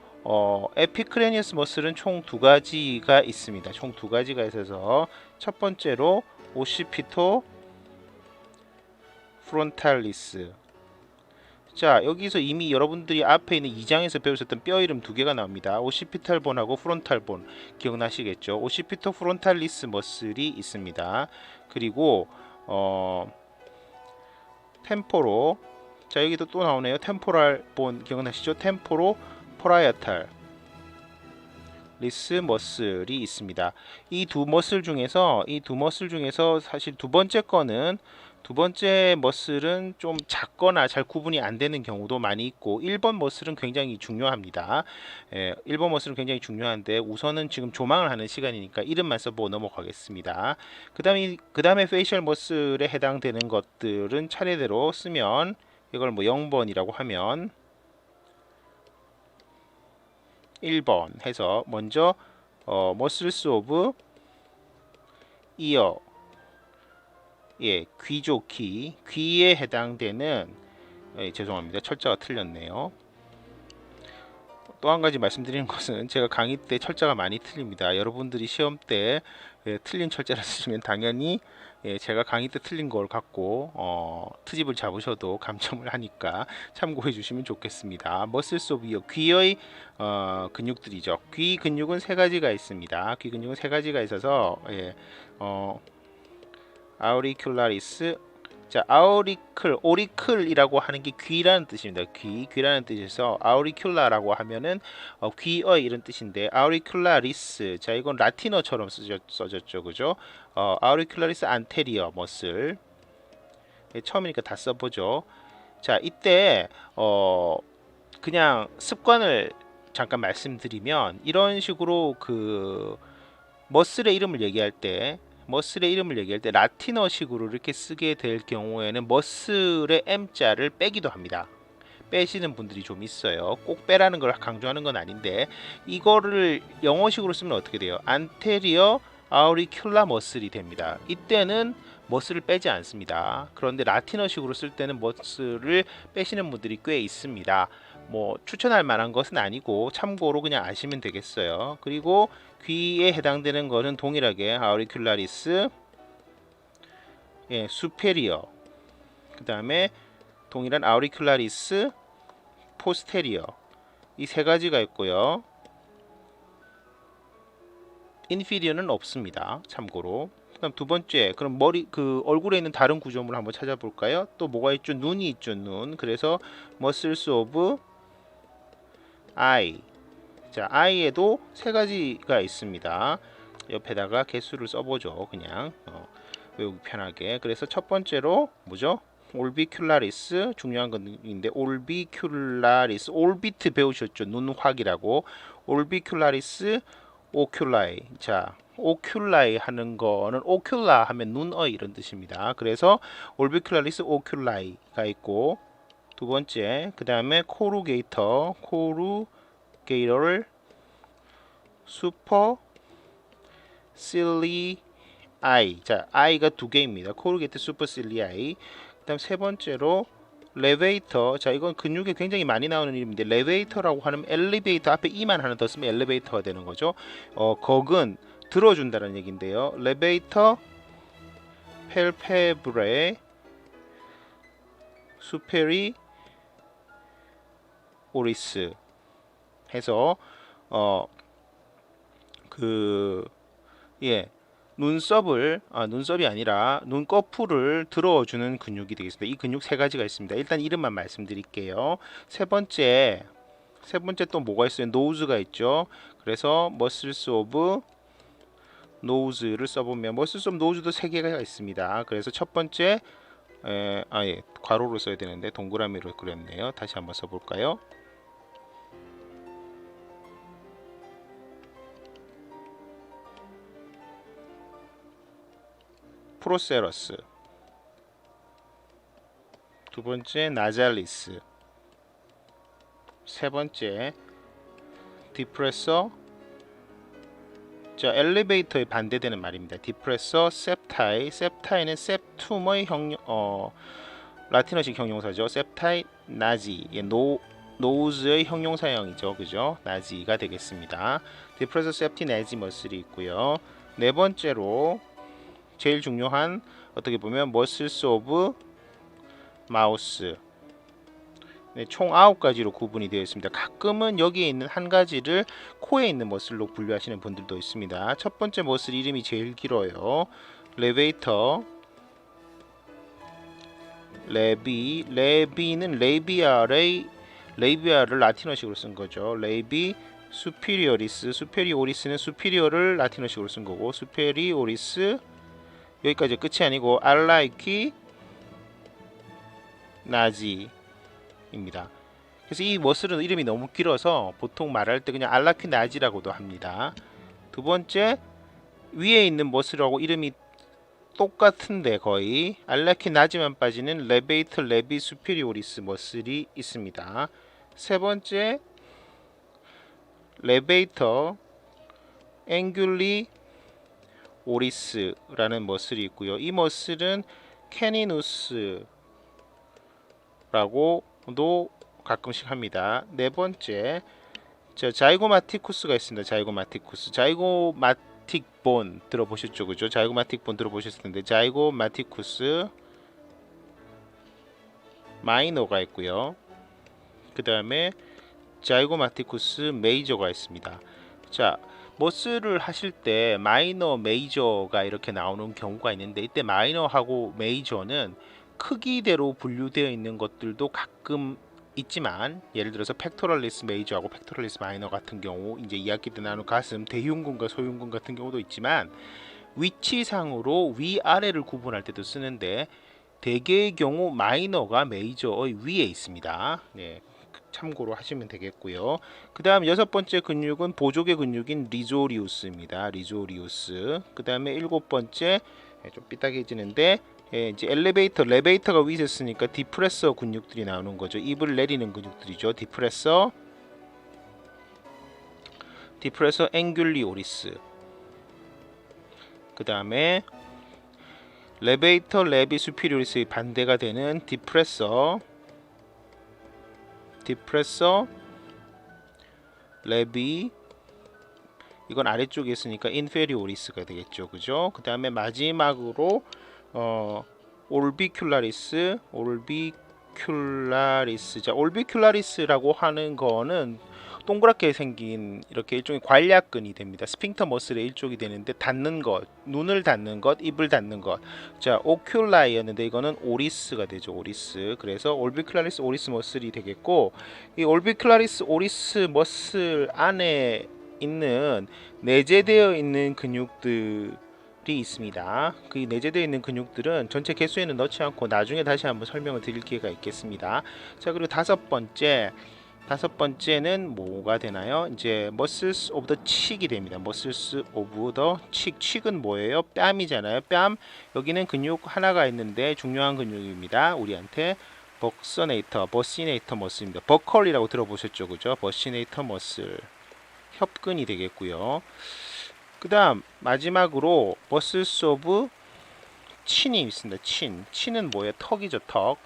에피크레니어스 머슬은 총 두 가지가 있습니다. 총 두 가지가 있어서, 첫 번째로 오시피토 프론탈리스. 자, 여기서 이미 여러분들이 앞에 있는 2장에서 배우셨던 뼈 이름 두 개가 나옵니다. 오시피탈 본하고 프론탈 본 기억나시겠죠? 오시피토 프론탈리스 머슬이 있습니다. 그리고 템포로, 자 여기도 또 나오네요. 템포랄 본 기억나시죠? 템포로 포라이탈 리스 머슬이 있습니다. 이 두 머슬 중에서 사실 두 번째 머슬은 좀 작거나 잘 구분이 안 되는 경우도 많이 있고, 1번 머슬은 굉장히 중요합니다. 1번 머슬은 굉장히 중요한데, 우선은 지금 조망을 하는 시간이니까 이름만 써보고 넘어가겠습니다. 그 다음에 페이셜 머슬에 해당되는 것들은 차례대로 쓰면, 이걸 뭐 0번이라고 하면 1번 해서, 먼저 머슬스 오브 이어, 귀죠. 귀에 해당되는, 죄송합니다. 철자가 틀렸네요. 또 한 가지 말씀드리는 것은, 제가 강의 때 철자가 많이 틀립니다. 여러분들이 시험 때 틀린 철자를 쓰시면 당연히 제가 강의 때 틀린 걸 갖고 트집을 잡으셔도 감점을 하니까 참고해 주시면 좋겠습니다. 머슬스 오브 이어, 귀의 근육들이죠. 귀 근육은 세 가지가 있습니다. 귀 근육은 세 가지가 있어서, 아우리큘라리스, 자 오리클이라고 하는 게 귀라는 뜻입니다. 귀라는 뜻에서 아우리큘라라고 하면은 귀의 이런 뜻인데, 아우리큘라리스, 자 이건 라틴어처럼 써졌죠, 그죠? 아우리큘라리스 안테리어 머슬, 처음이니까 다 써보죠. 자 이때 그냥 습관을 잠깐 말씀드리면 이런 식으로 그 머슬의 이름을 얘기할 때 라틴어식으로 이렇게 쓰게 될 경우에는 머슬의 M자를 빼기도 합니다. 빼시는 분들이 좀 있어요. 꼭 빼라는 걸 강조하는 건 아닌데 이거를 영어식으로 쓰면 어떻게 돼요? anterior auricular muscle이 됩니다. 이때는 머슬을 빼지 않습니다. 그런데 라틴어식으로 쓸 때는 머슬을 빼시는 분들이 꽤 있습니다. 뭐 추천할 만한 것은 아니고 참고로 그냥 아시면 되겠어요. 그리고 귀에 해당되는 거는 동일하게 auricularis, superior, 그 다음에 동일한 auricularis posterior, 이 세 가지가 있고요. inferior는 없습니다. 참고로. 그다음 두 번째, 그럼 머리 그 얼굴에 있는 다른 구조물을 한번 찾아볼까요? 또 뭐가 있죠? 눈이 있죠, 눈. 그래서 muscles of eye. 자, eye에도 세 가지가 있습니다. 옆에다가 개수를 써보죠. 그냥 외우기 편하게. 그래서 첫 번째로 뭐죠? 오르비큘라리스, 중요한 건인데 오르비큘라리스, 올비트 배우셨죠? 눈확이라고. 오르비큘라리스 오큘라이. 자, 오큘라이 하는 거는 오큘라 하면 눈의 이런 뜻입니다. 그래서 올비큘라리스 오큘라이가 있고, 두 번째, 그 다음에 코루게이터를 슈퍼 실리 아이. 자, 아이가 두 개입니다. 코르게이트 슈퍼 실리 아이. 그다음 세 번째로 레베이터. 자, 이건 근육에 굉장히 많이 나오는 이름인데 레베이터라고 하면 엘리베이터 앞에 이만 하나 더 쓰면 엘리베이터가 되는 거죠. 거근 들어준다는 얘기인데요. 레베이터 펠페브레 수페리 오리스 해서 눈썹이 아니라 눈꺼풀을 들어주는 근육이 되겠습니다. 이 근육 세 가지가 있습니다. 일단 이름만 말씀드릴게요. 세 번째 또 뭐가 있어요? 노즈가 있죠. 그래서 muscles of nose를 써보면 muscles of nose도 세 개가 있습니다. 그래서 첫 번째 괄호로 써야 되는데 동그라미로 그렸네요. 다시 한번 써볼까요? 프로세러스, 두 번째 나잘리스, 세 번째 디프레서. 자, 엘리베이터에 반대되는 말입니다. 디프레서 셉타이. 셉타이는 셉툼의 라틴어식 형용사죠. 셉타이 나지. 노우즈의 형용사형이죠. 그죠? 나지가 되겠습니다. 디프레서 셉티 나지 머슬이 있고요. 네 번째로 제일 중요한 어떻게 보면 머슬스 오브 마우스. 네, 총 9가지로 구분이 되어 있습니다. 가끔은 여기에 있는 한 가지를 코에 있는 머슬로 분류하시는 분들도 있습니다. 첫 번째 머슬 이름이 제일 길어요. 레베이터, 레비는 레비아를 라틴어식으로 쓴 거죠. 레비 수피리오리스, 수페리오리스는 수피리오를 라틴어식으로 쓴 거고, 수페리오리스 여기까지 끝이 아니고 알라이키 나지입니다. 그래서 이 머슬은 이름이 너무 길어서 보통 말할 때 그냥 알라키 나지라고도 합니다. 두 번째, 위에 있는 머슬하고 이름이 똑같은데 거의 알라키 나지만 빠지는 레베이터 레비 수피리오리스 머슬이 있습니다. 세 번째, 레베이터 앵귤리 오리스라는 머슬이 있고요. 이 머슬은 캐니누스라고도 가끔씩 합니다. 네 번째, 자이고마티쿠스가 있습니다. 자이고마틱 본 들어보셨죠? 그죠? 자이고마틱 본 들어보셨을 텐데 자이고마티쿠스 마이너가 있고요. 그 다음에 자이고마티쿠스 메이저가 있습니다. 자, 머슬을 하실 때 마이너, 메이저가 이렇게 나오는 경우가 있는데 이때 마이너하고 메이저는 크기대로 분류되어 있는 것들도 가끔 있지만, 예를 들어서 팩토럴리스 메이저하고 팩토럴리스 마이너 같은 경우, 이제 2학기 때 나눈 가슴 대흉근과 소흉근 같은 경우도 있지만 위치상으로 위아래를 구분할 때도 쓰는데 대개의 경우 마이너가 메이저의 위에 있습니다. 네. 참고로 하시면 되겠고요. 그 다음 여섯 번째 근육은 보조개 근육인 리조리우스입니다. 리조리우스. 그 다음에 일곱 번째 좀 삐딱해지는데 이제 레베이터가 위에 있으니까 디프레서 근육들이 나오는 거죠. 입을 내리는 근육들이죠. 디프레서 앵귤리오리스. 그 다음에 레베이터 레비 수피리오리스의 반대가 되는 디프레서 레비, 이건 아래쪽에 있으니까 인페리오리스가 되겠죠. 그죠? 그 다음에 마지막으로 올비큘라리스. 자, 올비큘라리스라고 하는 거는 동그랗게 생긴 이렇게 일종의 관략근이 됩니다. 스핑터 머슬의 일종이 되는데 닫는 것, 눈을 닫는 것, 입을 닫는 것. 자, 오큘라이였는데 이거는 오리스가 되죠. 오리스. 그래서 올비큘라리스 오리스 머슬이 되겠고, 이 올비큘라리스 오리스 머슬 안에 있는 내재되어 있는 근육들이 있습니다. 그 내재되어 있는 근육들은 전체 개수에는 넣지 않고 나중에 다시 한번 설명을 드릴 기회가 있겠습니다. 자, 그리고 다섯 번째는 뭐가 되나요? 이제 muscles of the cheek이 됩니다. muscles of the cheek. cheek은 뭐예요? 뺨이잖아요. 뺨. 여기는 근육 하나가 있는데 중요한 근육입니다. 우리한테 버시네이터 머슬입니다. 버컬이라고 들어보셨죠? 그죠? 버시네이터 머슬. 협근이 되겠고요. 그 다음 마지막으로 muscles of chin이 있습니다. chin은 뭐예요? 턱이죠. 턱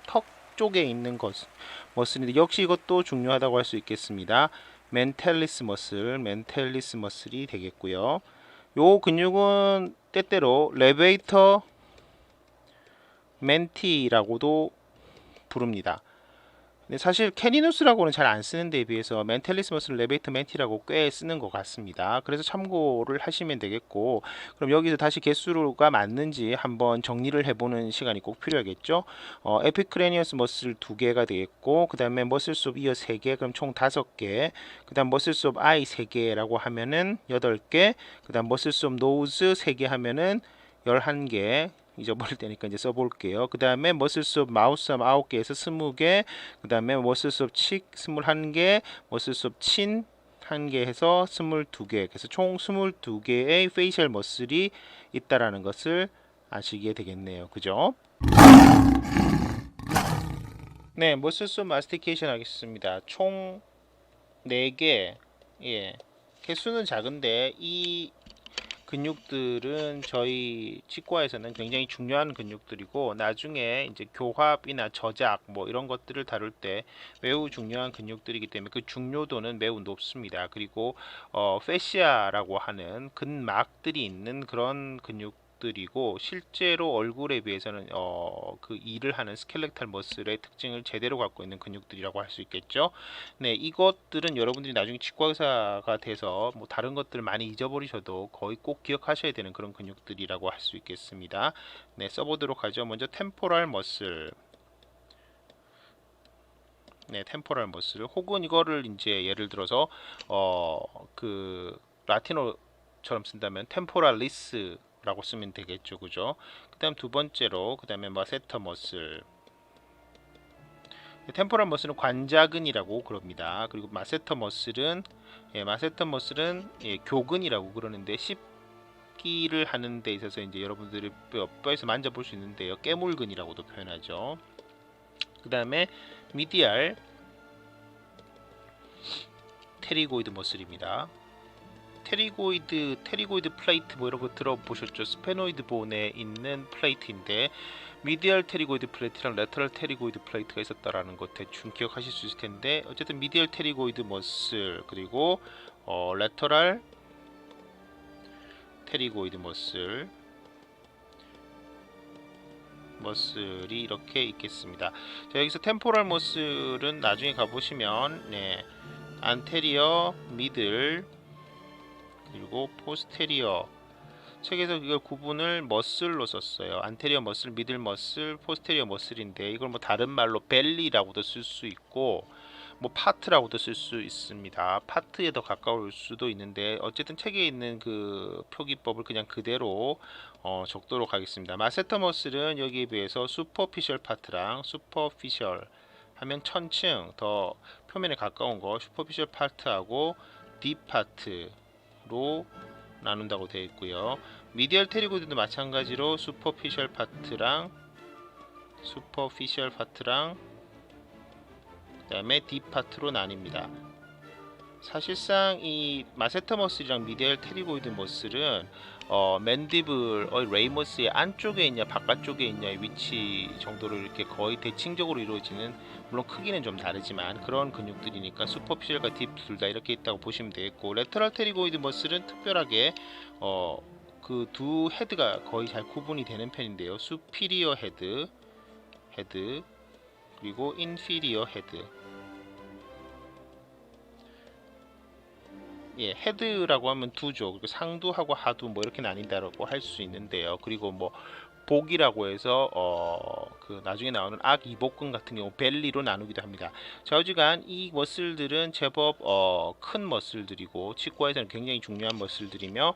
쪽에 있는 것 머슬인데 역시 이것도 중요하다고 할 수 있겠습니다. 멘탈리스 머슬이 되겠고요. 요 근육은 때때로 레베이터 멘티라고도 부릅니다. 근데 사실 캐니누스라고는 잘 안 쓰는 데에 비해서 멘탈리스 머슬 레베이터 멘티라고 꽤 쓰는 것 같습니다. 그래서 참고를 하시면 되겠고, 그럼 여기서 다시 개수가 맞는지 한번 정리를 해보는 시간이 꼭 필요하겠죠. 에피크레니어스 머슬 2개가 되겠고, 그 다음에 머슬스 오브 이어 3개, 그럼 총 5개, 그 다음 머슬스 오브 아이 3개라고 하면은 8개, 그 다음 머슬스 오브 노즈 3개 하면은 11개, 잊어버릴 때니까 이제 써볼게요. 그 다음에 머슬스 오브 마우스 9개에서 20개, 그 다음에 머슬스 오브 칙 21개, 머슬스 오브 친 1개 해서 22개, 그래서 총 22개의 페이셜 머슬이 있다라는 것을 아시게 되겠네요. 그죠? 네, 머슬스 오브 마스티케이션 하겠습니다. 총 4개. 예. 개수는 작은데 이 근육들은 저희 치과에서는 굉장히 중요한 근육들이고, 나중에 이제 교합이나 저작 뭐 이런 것들을 다룰 때 매우 중요한 근육들이기 때문에 그 중요도는 매우 높습니다. 그리고 패시아라고 하는 근막들이 있는 그런 근육들이고, 실제로 얼굴에 비해서는 그 일을 하는 스켈레탈 머슬의 특징을 제대로 갖고 있는 근육들이라고 할 수 있겠죠. 네, 이것들은 여러분들이 나중에 치과 의사가 돼서 뭐 다른 것들을 많이 잊어버리셔도 거의 꼭 기억하셔야 되는 그런 근육들이라고 할 수 있겠습니다. 네, 써보도록 하죠. 먼저 템포럴 머슬. 네, 템포럴 머슬. 혹은 이거를 이제 예를 들어서 그 라틴어처럼 쓴다면 템포랄리스라고 쓰면 되겠죠. 그죠? 그다음 두 번째로 그다음에 마세터 머슬. 템포럴 머슬은 관자근이라고 그럽니다. 그리고 마세터 머슬은 교근이라고 그러는데, 씹기를 하는 데 있어서 이제 여러분들이 뼈에서 만져볼 수 있는데요. 깨물근이라고도 표현하죠. 그 다음에 미디알 테리고이드 머슬입니다. 테리고이드 플레이트 뭐 이런 거 들어보셨죠? 스페노이드 본에 있는 플레이트인데, 미디얼 테리고이드 플레이트랑 레터럴 테리고이드 플레이트가 있었다라는 거 대충 기억하실 수 있을 텐데, 어쨌든 미디얼 테리고이드 머슬, 그리고 레터럴 테리고이드 머슬이 이렇게 있겠습니다. 자, 여기서 템포럴 머슬은 나중에 가보시면 안테리어, 미들, 그리고 포스테리어, 책에서 이걸 구분을 머슬로 썼어요. 안테리어 머슬, 미들 머슬, 포스테리어 머슬인데, 이걸 뭐 다른 말로 벨리라고도 쓸 수 있고 뭐 파트라고도 쓸 수 있습니다. 파트에 더 가까울 수도 있는데, 어쨌든 책에 있는 그 표기법을 그냥 그대로 적도록 하겠습니다. 마세터 머슬은 여기에 비해서 슈퍼피셜 파트랑 슈퍼피셜 하면 1000층 더 표면에 가까운 거 슈퍼피셜 파트하고 딥 파트로 나눈다고 되어 있고요. 미디얼 테리고이드도 마찬가지로 슈퍼피셜 파트랑 그다음에 딥 파트로 나뉩니다. 사실상 이 마세터 머슬이랑 미디얼 테리고이드 머슬은 맨디블의 레이머스의 안쪽에 있냐 바깥쪽에 있냐의 위치 정도로 이렇게 거의 대칭적으로 이루어지는, 물론 크기는 좀 다르지만 그런 근육들이니까 슈퍼피셜과 딥 둘 다 이렇게 있다고 보시면 되겠고, 레터럴 테리고이드 머슬은 특별하게 그 두 헤드가 거의 잘 구분이 되는 편인데요. 수피리어 헤드 그리고 인피리어 헤드. 예, 헤드라고 하면 두죠. 그리고 상두하고 하두 뭐 이렇게 나뉜다라고 할 수 있는데요. 그리고 뭐 복이라고 해서 그 나중에 나오는 악 이복근 같은 경우 벨리로 나누기도 합니다. 좌우지간 이 머슬들은 제법 큰 머슬들이고 치과에서는 굉장히 중요한 머슬들이며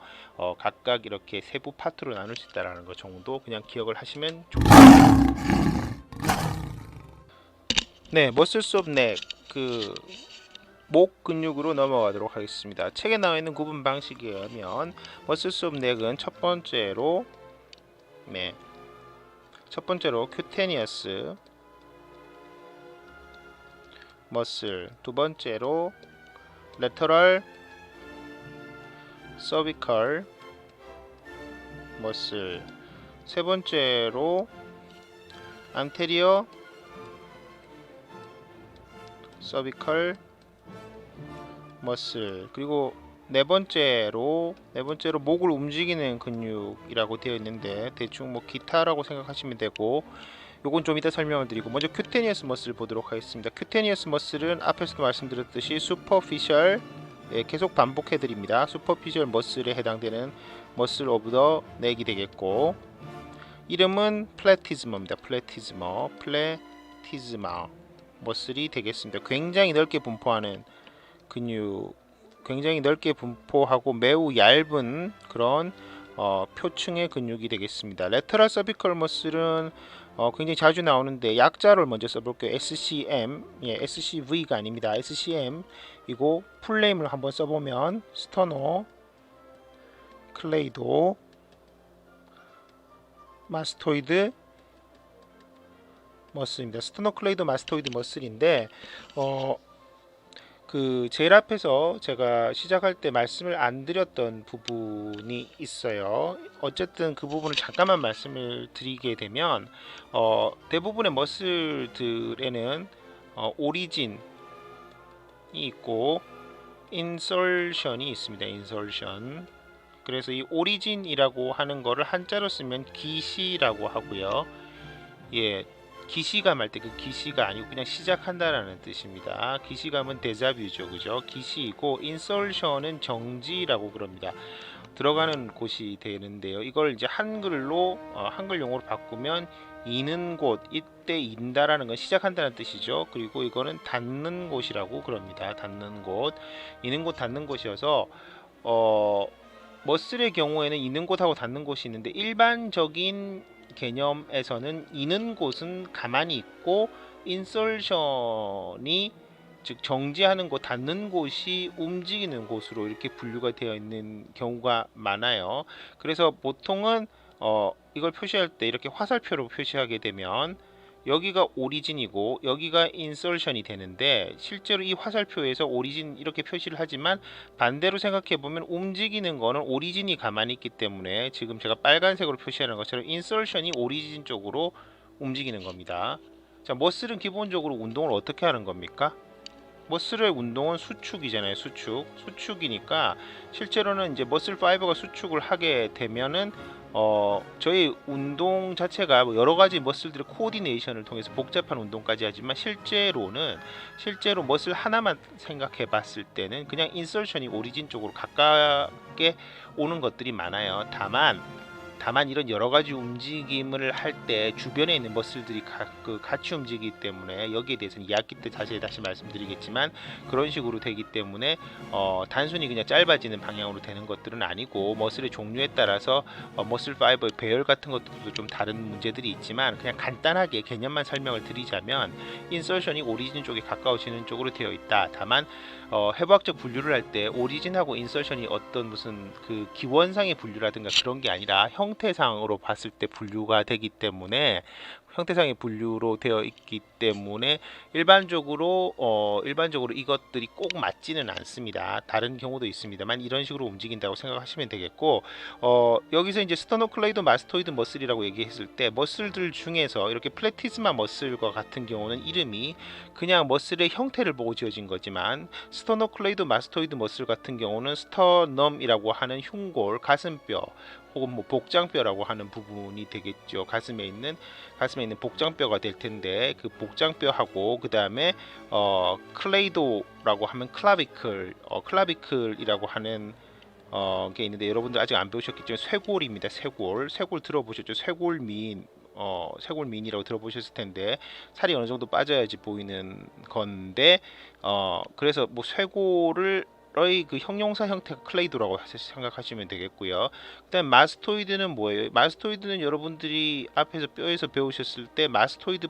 각각 이렇게 세부 파트로 나눌 수 있다라는 것 정도 그냥 기억을 하시면 좋겠습니다. 네, 머슬스 오브 넥 목 근육으로 넘어가도록 하겠습니다. 책에 나와 있는 구분 방식에 의하면 머슬스 오브 넥은 첫 번째로 큐테니어스 머슬, 두 번째로 레터럴 서비컬 머슬, 세 번째로 안테리어 서비컬 머슬, 그리고 네 번째로 목을 움직이는 근육이라고 되어 있는데 대충 뭐 기타라고 생각하시면 되고, 요건 좀 이따 설명을 드리고 먼저 큐테니어스 머슬 보도록 하겠습니다. 큐테니어스 머슬은 앞에서도 말씀드렸듯이 슈퍼피셜, 계속 반복해 드립니다. 슈퍼피셜 머슬에 해당되는 머슬 오브 더 넥이 되겠고, 이름은 플래티즈머입니다. 플래티즈머 머슬이 되겠습니다. 굉장히 넓게 분포하는 근육, 굉장히 넓게 분포하고 매우 얇은 그런 표층의 근육이 되겠습니다. 레터럴 서비컬 머슬은 굉장히 자주 나오는데 약자를 먼저 써볼게요. SCM, SCV가 아닙니다. SCM이고 풀네임을 한번 써보면 스터노 클레이도 마스토이드 머슬입니다. 스터노클레이드 마스토이드 머슬인데 그 제일 앞에서 제가 시작할 때 말씀을 안 드렸던 부분이 있어요. 어쨌든 그 부분을 잠깐만 말씀을 드리게 되면 대부분의 머슬들에는 오리진이 있고 인설션이 있습니다. 인설션. 그래서 이 오리진이라고 하는 거를 한자로 쓰면 기시라고 하고요. 예, 기시감 할 때 그 기시가 아니고 그냥 시작한다라는 뜻입니다. 기시감은 데자뷰죠, 그죠? 기시이고 인설션은 정지라고 그럽니다. 들어가는 곳이 되는데요. 이걸 이제 한글로 한글 용어로 바꾸면 이는 곳, 이때 인다라는 건 시작한다는 뜻이죠. 그리고 이거는 닿는 곳이라고 그럽니다. 닿는 곳, 이는 곳, 닿는 곳이어서 머슬의 경우에는 이는 곳하고 닿는 곳이 있는데 일반적인 개념에서는 이는 곳은 가만히 있고 인설션이 즉 정지하는 곳, 닿는 곳이 움직이는 곳으로 이렇게 분류가 되어 있는 경우가 많아요. 그래서 보통은 이걸 표시할 때 이렇게 화살표로 표시하게 되면 여기가 오리진이고 여기가 인설션이 되는데, 실제로 이 화살표에서 오리진 이렇게 표시를 하지만 반대로 생각해 보면 움직이는 거는 오리진이 가만히 있기 때문에 지금 제가 빨간색으로 표시하는 것처럼 인설션이 오리진 쪽으로 움직이는 겁니다. 자, 머슬은 기본적으로 운동을 어떻게 하는 겁니까? 머슬의 운동은 수축이잖아요. 수축이니까 실제로는 이제 머슬 파이버가 수축을 하게 되면은 저희 운동 자체가 여러 가지 머슬들의 코디네이션을 통해서 복잡한 운동까지 하지만 실제로 머슬 하나만 생각해 봤을 때는 그냥 인설션이 오리진 쪽으로 가깝게 오는 것들이 많아요. 다만 다만 이런 여러 가지 움직임을 할 때 주변에 있는 머슬들이 같이 움직이기 때문에 여기에 대해서는 2학기 때 자세히 다시 말씀드리겠지만 그런 식으로 되기 때문에 단순히 그냥 짧아지는 방향으로 되는 것들은 아니고 머슬의 종류에 따라서 머슬 파이버의 배열 같은 것들도 좀 다른 문제들이 있지만 그냥 간단하게 개념만 설명을 드리자면 인서션이 오리진 쪽에 가까워지는 쪽으로 되어 있다. 다만 해부학적 분류를 할 때 오리진하고 인서션이 어떤 무슨 그 기원상의 분류라든가 그런 게 아니라 형태상으로 봤을 때 분류가 되기 때문에 형태상의 분류로 되어 있기 때문에 일반적으로 이것들이 꼭 맞지는 않습니다. 다른 경우도 있습니다만 이런 식으로 움직인다고 생각하시면 되겠고 여기서 이제 스터노클레이도 마스토이드 머슬이라고 얘기했을 때 머슬들 중에서 이렇게 플래티스마 머슬과 같은 경우는 이름이 그냥 머슬의 형태를 보고 지어진 거지만 스터노클레이도 마스토이드 머슬 같은 경우는 스터넘이라고 하는 흉골, 가슴뼈 혹은 뭐 복장뼈라고 하는 부분이 되겠죠. 가슴에 있는 복장뼈가 될 텐데 그 복장뼈하고 그 다음에 클레이도라고 하면 클라비클이라고 하는 게 있는데 여러분들 아직 안 배우셨겠지만 쇄골입니다. 쇄골 들어보셨죠? 쇄골민이라고 들어보셨을 텐데 살이 어느 정도 빠져야지 보이는 건데 그래서 뭐 쇄골을 그 형용사 형태가 클레이도라고 생각하시면 되겠고요. 그다음 마스토이드는 뭐예요? 마스토이드는 여러분들이 앞에서 뼈에서 배우셨을 때 마스토이드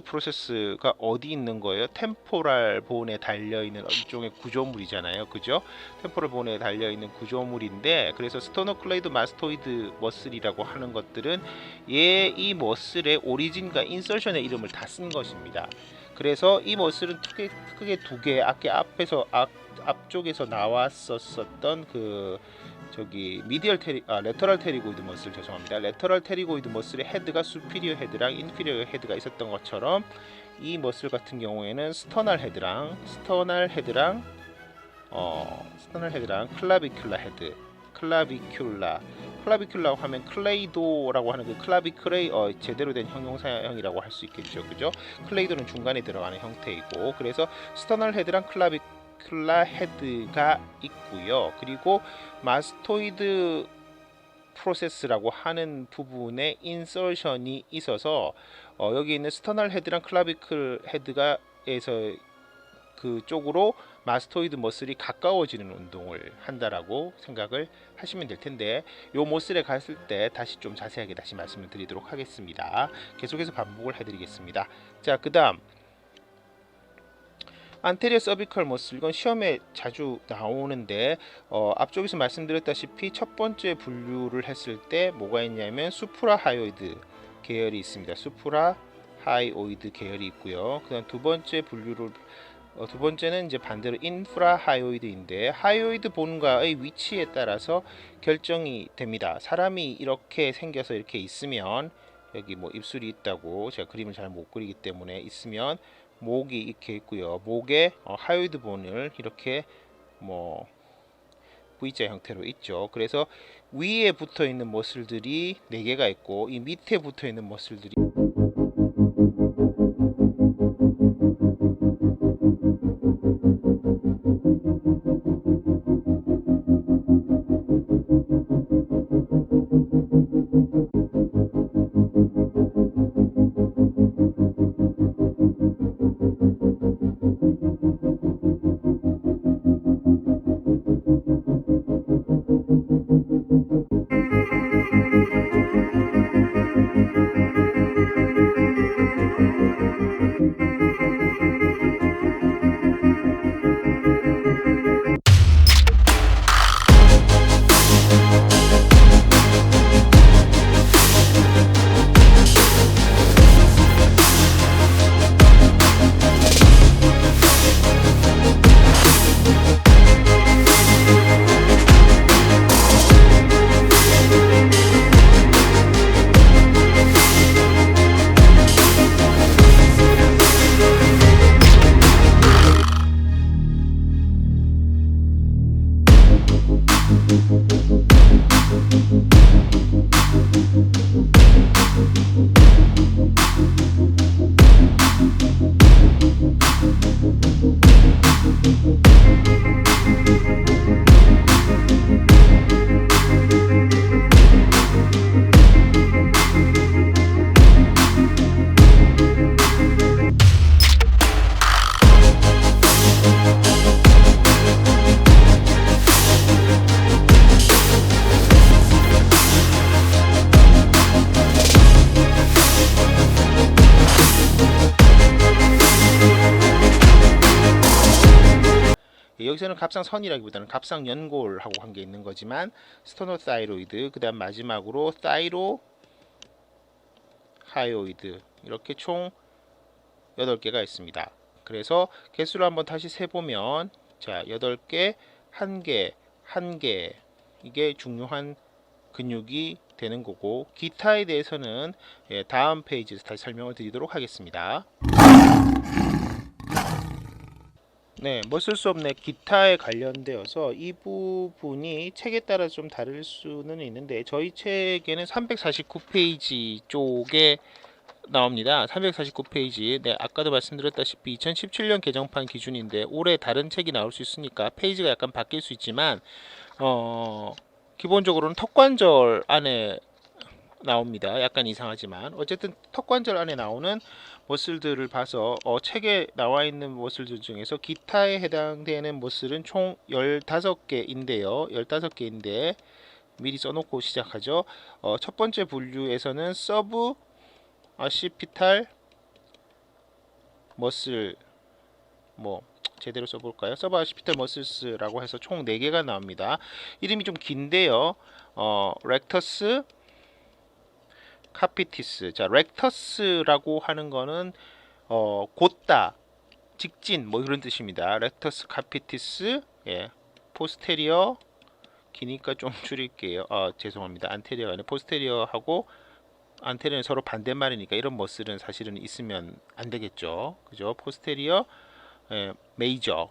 프로세스가 어디 있는 거예요? 템포랄 본에 달려 있는 일종의 구조물이잖아요, 그죠? 템포럴 본에 달려 있는 구조물인데, 그래서 스토노클레이드 마스토이드 머슬이라고 하는 것들은 이 머슬의 오리진과 인서션의 이름을 다 쓴 것입니다. 그래서 이 머슬은 크게 두 개, 앞쪽에서 나왔었던 그 레터럴 테리고이드 머슬, 죄송합니다. 레터럴 테리고이드 머슬의 헤드가 수피리어 헤드랑 인피리어 헤드가 있었던 것처럼 이 머슬 같은 경우에는 스터널 헤드랑 클라비큘라라고 하면 클레이도라고 하는 그 클라비클의 제대로 된 형용사형이라고 할 수 있겠죠, 그죠? 클레이도는 중간에 들어가는 형태이고, 그래서 스터널 헤드랑 클라 헤드가 있고요. 그리고 마스토이드 프로세스라고 하는 부분에 인서션이 있어서 여기 있는 스터널 헤드랑 클라비클 헤드가 에서 그쪽으로 마스토이드 머슬이 가까워지는 운동을 한다라고 생각을 하시면 될 텐데, 요 머슬에 갔을 때 다시 좀 자세하게 다시 말씀을 드리도록 하겠습니다. 계속해서 반복을 해드리겠습니다. 자, 그 다음 안테리어 서비컬 머슬, 이건 시험에 자주 나오는데 앞쪽에서 말씀드렸다시피 첫 번째 분류를 했을 때 뭐가 있냐면 수프라 하이오이드 계열이 있습니다. 수프라 하이오이드 계열이 있고요. 그다음 두 번째는 이제 반대로 인프라 하이오이드인데, 하이오이드 본과의 위치에 따라서 결정이 됩니다. 사람이 이렇게 생겨서 이렇게 있으면, 여기 뭐 입술이 있다고 제가 그림을 잘 못 그리기 때문에 있으면 목이 이렇게 있고요. 목에 하이오이드 본을 이렇게 뭐 V자 형태로 있죠. 그래서 위에 붙어 있는 머슬들이 4개가 있고 이 밑에 붙어 있는 머슬들이 여기서는 갑상선이라기보다는 갑상연골하고 관계 있는 거지만 스토노사이로이드, 그다음 마지막으로 사이로하이오이드 이렇게 총 8개가 있습니다. 그래서 개수를 한번 다시 세보면 자 8개, 1개, 1개 이게 중요한 근육이 되는 거고 기타에 대해서는 다음 페이지에서 다시 설명을 드리도록 하겠습니다. 네, 머슬 수업 내 기타에 관련되어서 이 부분이 책에 따라 좀 다를 수는 있는데 저희 책에는 349페이지 쪽에 나옵니다. 349페이지. 네, 아까도 말씀드렸다시피 2017년 개정판 기준인데 올해 다른 책이 나올 수 있으니까 페이지가 약간 바뀔 수 있지만 기본적으로는 턱관절 안에 나옵니다. 약간 이상하지만 어쨌든 턱관절 안에 나오는 머슬들을 봐서 책에 나와 있는 머슬들 중에서 기타에 해당되는 머슬은 총 15개인데요. 15개인데 미리 써놓고 시작하죠. 첫 번째 분류에서는 서브 아시피탈 머슬 제대로 써볼까요? 서브 아시피탈 머슬스라고 해서 총 4개가 나옵니다. 이름이 좀 긴데요. 렉터스 카피티스. 자, 렉터스라고 하는 거는 곧다, 직진 이런 뜻입니다. 렉터스 카피티스. 예. 포스테리어 기니까 좀 줄일게요. 죄송합니다. 안테리어가 아니라 포스테리어하고 안테리어는 서로 반대말이니까 이런 머슬은 사실은 있으면 안 되겠죠. 그죠? 포스테리어 메이저.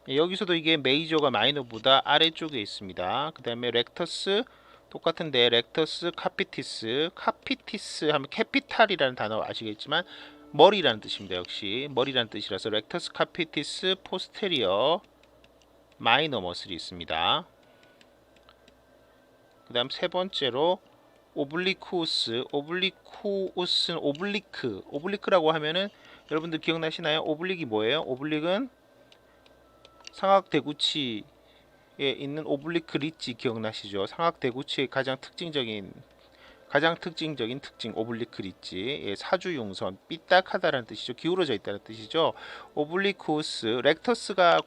여기서도 이게 메이저가 마이너보다 아래쪽에 있습니다. 그 다음에 렉터스 똑같은데 렉터스 카피티스. 카피티스 하면 캐피탈이라는 단어 아시겠지만 머리라는 뜻입니다. 역시 머리라는 뜻이라서 렉터스 카피티스 포스테리어 마이너 머슬이 있습니다. 그 다음 세 번째로 오블리쿠스. 오블리쿠스는 오블리크라고 하면은 여러분들 기억나시나요? 오블릭이 뭐예요? 오블릭은 삼각대구치에 있는 오블리크 리지 기억나시죠? 삼각대구치의 가장 특징적인 특징 오블리크 리지. 예, 사주용선 삐딱하다라는 뜻이죠. 기울어져 있다는 뜻이죠. 오블리쿠스 렉터스가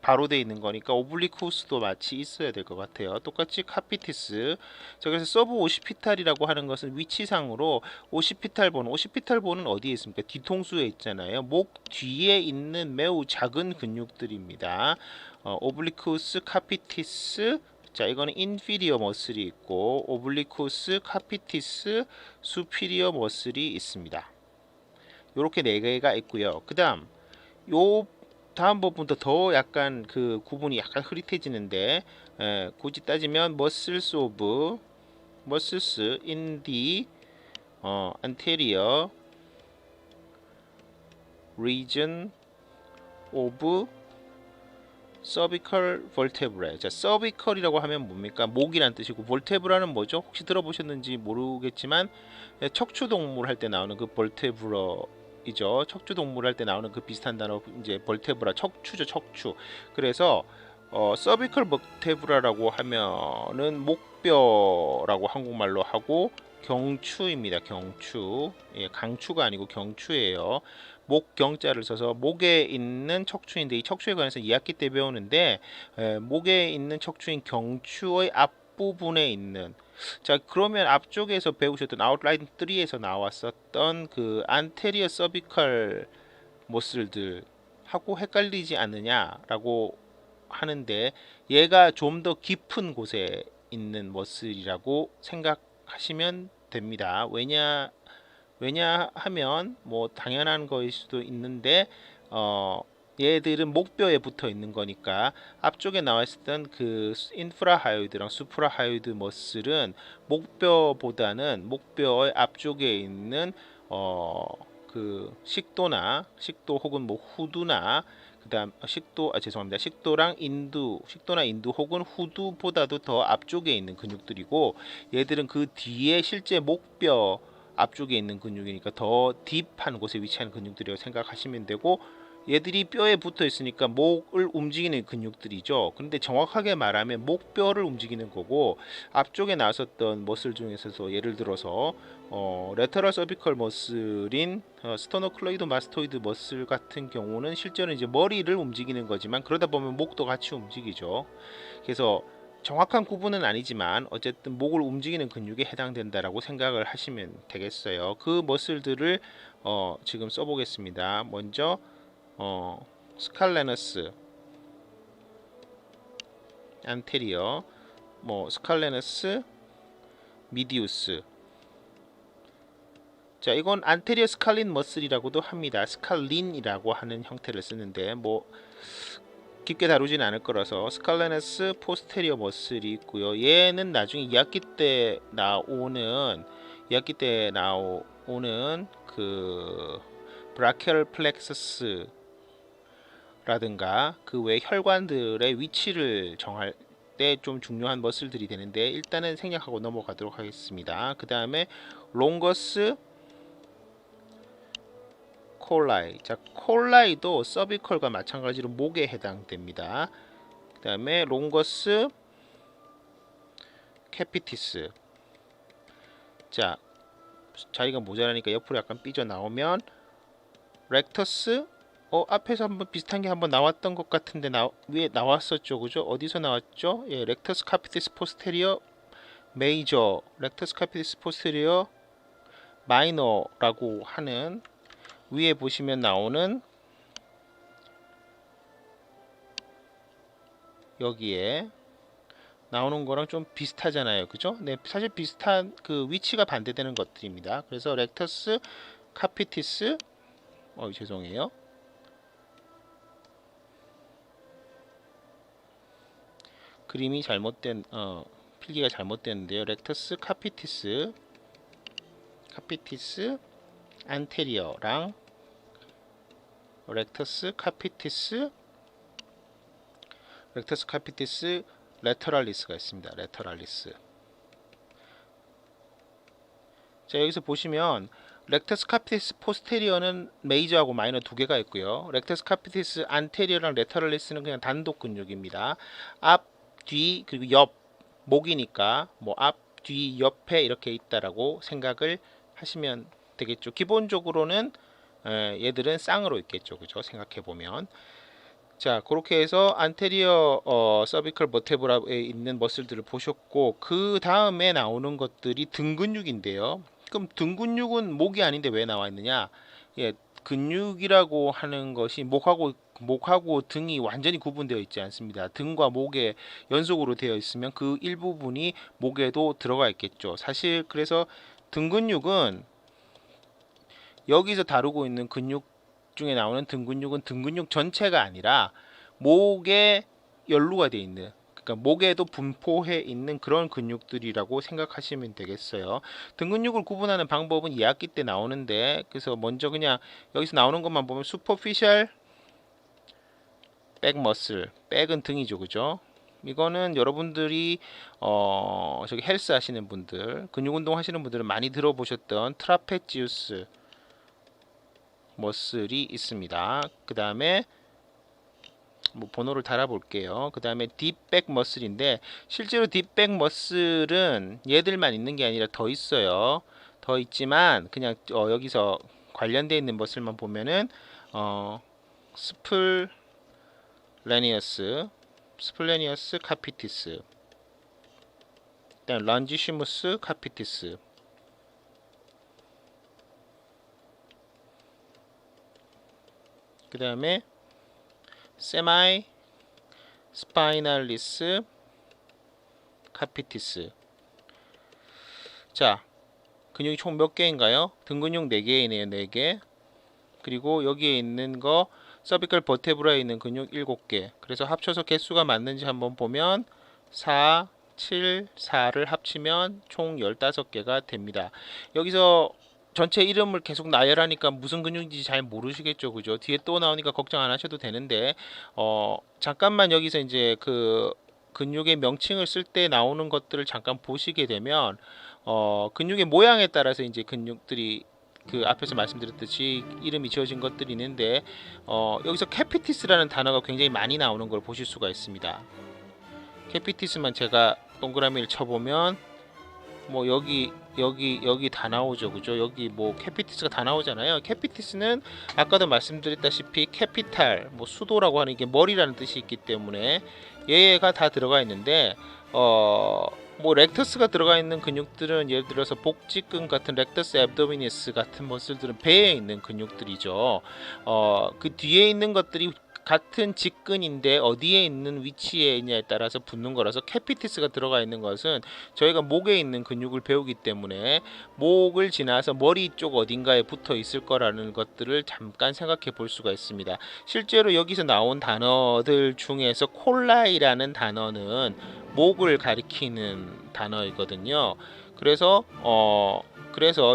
바로 돼 있는 거니까 오블리쿠스도 마치 있어야 될 것 같아요. 똑같이 카피티스. 자, 그래서 서브 오시피탈이라고 하는 것은 위치상으로 오시피탈본은 어디에 있습니까? 뒤통수에 있잖아요. 목 뒤에 있는 매우 작은 근육들입니다. 오블리쿠스 카피티스. 자, 이거는 인피리어 머슬이 있고 오블리쿠스 카피티스 수피리어 머슬이 있습니다. 요렇게 4개가 있고요. 그다음 요 다음 부분부터 더 약간 그 구분이 약간 흐릿해지는데 굳이 따지면 muscles in the anterior region of cervical vertebrae. 자, cervical이라고 하면 뭡니까? 목이란 뜻이고 vertebra는 뭐죠? 혹시 들어보셨는지 모르겠지만 척추 동물 할 때 나오는 그 vertebra 이죠. 척추 동물 할 때 나오는 그 비슷한 단어 이제 벌테브라 척추죠, 척추. 그래서 서비컬 버테브라라고 하면은 목뼈라고 한국말로 하고 경추입니다. 경추. 예, 강추가 아니고 경추예요. 목 경자를 써서 목에 있는 척추인데 이 척추에 관해서 2학기 때 배우는데 목에 있는 척추인 경추의 앞부분에 있는 자, 그러면 앞쪽에서 배우셨던 아웃라인 3에서 나왔었던 그 안테리어 서비컬 머슬들 하고 헷갈리지 않느냐라고 하는데 얘가 좀 더 깊은 곳에 있는 머슬이라고 생각하시면 됩니다. 왜냐하면 뭐 당연한 거일 수도 있는데 얘들은 목뼈에 붙어 있는 거니까 앞쪽에 나와 있었던 그 인프라하요이드랑 수프라하요이드 머슬은 목뼈보다는 목뼈의 앞쪽에 있는 그 식도 혹은 뭐 후두나 그다음 식도랑 식도나 인두 혹은 후두보다도 더 앞쪽에 있는 근육들이고 얘들은 그 뒤에 실제 목뼈 앞쪽에 있는 근육이니까 더 딥한 곳에 위치하는 근육들이라고 생각하시면 되고 얘들이 뼈에 붙어 있으니까 목을 움직이는 근육들이죠. 그런데 정확하게 말하면 목뼈를 움직이는 거고, 앞쪽에 나왔었던 머슬 중에서도 예를 들어서 레터럴 서비컬 머슬인 스토노클로이드 마스토이드 머슬 같은 경우는 실제로 이제 머리를 움직이는 거지만, 그러다 보면 목도 같이 움직이죠. 그래서 정확한 구분은 아니지만 어쨌든 목을 움직이는 근육에 해당된다라고 생각을 하시면 되겠어요. 그 머슬들을 지금 써보겠습니다. 먼저 스칼레너스 안테리어, 스칼레너스 미디우스. 자, 이건 안테리어 스칼린 머슬이라고도 합니다. 스칼린이라고 하는 형태를 쓰는데 깊게 다루진 않을 거라서 스칼레너스 포스테리어 머슬이 있고요. 얘는 나중에 2학기 때 나오는 그 브라키얼 플렉서스 라든가 그 외 혈관들의 위치를 정할 때 좀 중요한 머슬들이 되는데, 일단은 생략하고 넘어가도록 하겠습니다. 그 다음에 롱거스 콜라이. 자, 콜라이도 서비컬과 마찬가지로 목에 해당됩니다. 그 다음에 롱거스 캐피티스. 자, 자기가 모자라니까 옆으로 약간 삐져 나오면 렉터스. 앞에서 한번 비슷한 게 한번 나왔던 것 같은데 위에 나왔었죠, 그죠? 어디서 나왔죠? 예, 렉터스 카피티스 포스테리어 메이저, 렉터스 카피티스 포스테리어 마이너라고 하는, 위에 보시면 나오는 여기에 나오는 거랑 좀 비슷하잖아요, 그죠? 네, 사실 비슷한 그 위치가 반대되는 것들입니다. 그래서 렉터스 카피티스, 죄송해요. 그림이 잘못된 필기가 잘못됐는데요. 렉터스 카피티스 안테리어랑 렉터스 카피티스 레터랄리스가 있습니다. 레터랄리스. 자, 여기서 보시면 렉터스 카피티스 포스테리어는 메이저하고 마이너 두 개가 있고요. 렉터스 카피티스 안테리어랑 레터랄리스는 그냥 단독 근육입니다. 앞, 뒤, 그리고 옆, 목이니까 앞, 뒤, 옆에 이렇게 있다라고 생각을 하시면 되겠죠. 기본적으로는 얘들은 쌍으로 있겠죠, 그죠? 생각해 보면. 자, 그렇게 해서 안테리어 서비컬 버테브라에 있는 머슬들을 보셨고, 그 다음에 나오는 것들이 등 근육인데요. 그럼 등 근육은 목이 아닌데 왜 나와 있느냐? 예, 근육이라고 하는 것이 목하고 등이 완전히 구분되어 있지 않습니다. 등과 목에 연속으로 되어 있으면 그 일부분이 목에도 들어가 있겠죠. 사실 그래서 등 근육은 여기서 다루고 있는 근육 중에 나오는 등 근육은 등 근육 전체가 아니라 목에 연루가 되어 있는, 그러니까 목에도 분포해 있는 그런 근육들이라고 생각하시면 되겠어요. 등 근육을 구분하는 방법은 2학기 때 나오는데, 그래서 먼저 그냥 여기서 나오는 것만 보면 슈퍼피셜 백 머슬, 백은 등이죠, 그죠? 이거는 여러분들이 저기 헬스 하시는 분들, 근육 운동 하시는 분들은 많이 들어보셨던 트라페지우스 머슬이 있습니다. 그 다음에 번호를 달아 볼게요. 그 다음에 딥백 머슬인데, 실제로 딥백 머슬은 얘들만 있는 게 아니라 더 있어요. 더 있지만 그냥 여기서 관련되어 있는 머슬만 보면은 스플레니어스 카피티스, 그다음 런지시무스 카피티스, 그 다음에 세마이 스파이널리스 카피티스. 자, 근육이 총 몇 개인가요? 등 근육 4개이네요. 4개. 그리고 여기에 있는 거 서비컬 버테브라에 있는 근육 7개. 그래서 합쳐서 개수가 맞는지 한번 보면 4, 7, 4를 합치면 총 15개가 됩니다. 여기서 전체 이름을 계속 나열하니까 무슨 근육인지 잘 모르시겠죠, 그죠? 뒤에 또 나오니까 걱정 안 하셔도 되는데, 잠깐만 여기서 이제 그 근육의 명칭을 쓸 때 나오는 것들을 잠깐 보시게 되면, 근육의 모양에 따라서 이제 근육들이 그 앞에서 말씀드렸듯이 이름이 지어진 것들이 있는데 여기서 캐피티스라는 단어가 굉장히 많이 나오는 걸 보실 수가 있습니다. 캐피티스만 제가 동그라미를 쳐보면 뭐 여기 다 나오죠, 그죠? 여기 뭐 캐피티스가 다 나오잖아요. 캐피티스는 아까도 말씀드렸다시피 캐피탈, 뭐 수도라고 하는 게 머리라는 뜻이 있기 때문에 얘가 다 들어가 있는데 뭐 렉터스가 들어가 있는 근육들은 예를 들어서 복직근 같은 렉터스 앱도미니스 같은 머슬들은 배에 있는 근육들이죠. 그 뒤에 있는 것들이 같은 직근인데 어디에 있는 위치에 있냐에 따라서 붙는 거라서 캐피티스가 들어가 있는 것은 저희가 목에 있는 근육을 배우기 때문에 목을 지나서 머리 쪽 어딘가에 붙어 있을 거라는 것들을 잠깐 생각해 볼 수가 있습니다. 실제로 여기서 나온 단어들 중에서 콜라이라는 단어는 목을 가리키는 단어이거든요. 그래서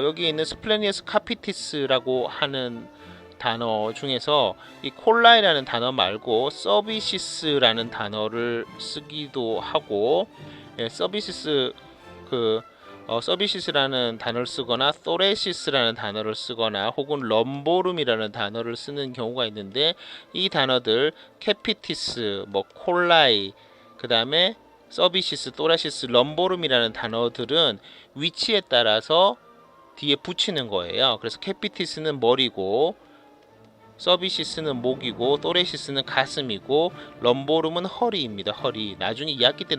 여기 있는 스플레니어스 카피티스라고 하는 단어 중에서 이 콜라이라는 단어 말고 서비시스라는 단어를 쓰기도 하고, 서비시스 서비시스라는 단어를 쓰거나 토레시스라는 단어를 쓰거나 혹은 럼보룸이라는 단어를 쓰는 경우가 있는데, 이 단어들 캐피티스, 뭐 콜라이, 그 다음에 서비시스, 토레시스, 럼보룸이라는 단어들은 위치에 따라서 뒤에 붙이는 거예요. 그래서 캐피티스는 머리고, 서비시스는 목이고, 토레시스는 가슴이고, 럼보rum은 허리입니다. 허리. 나중에 2학기 때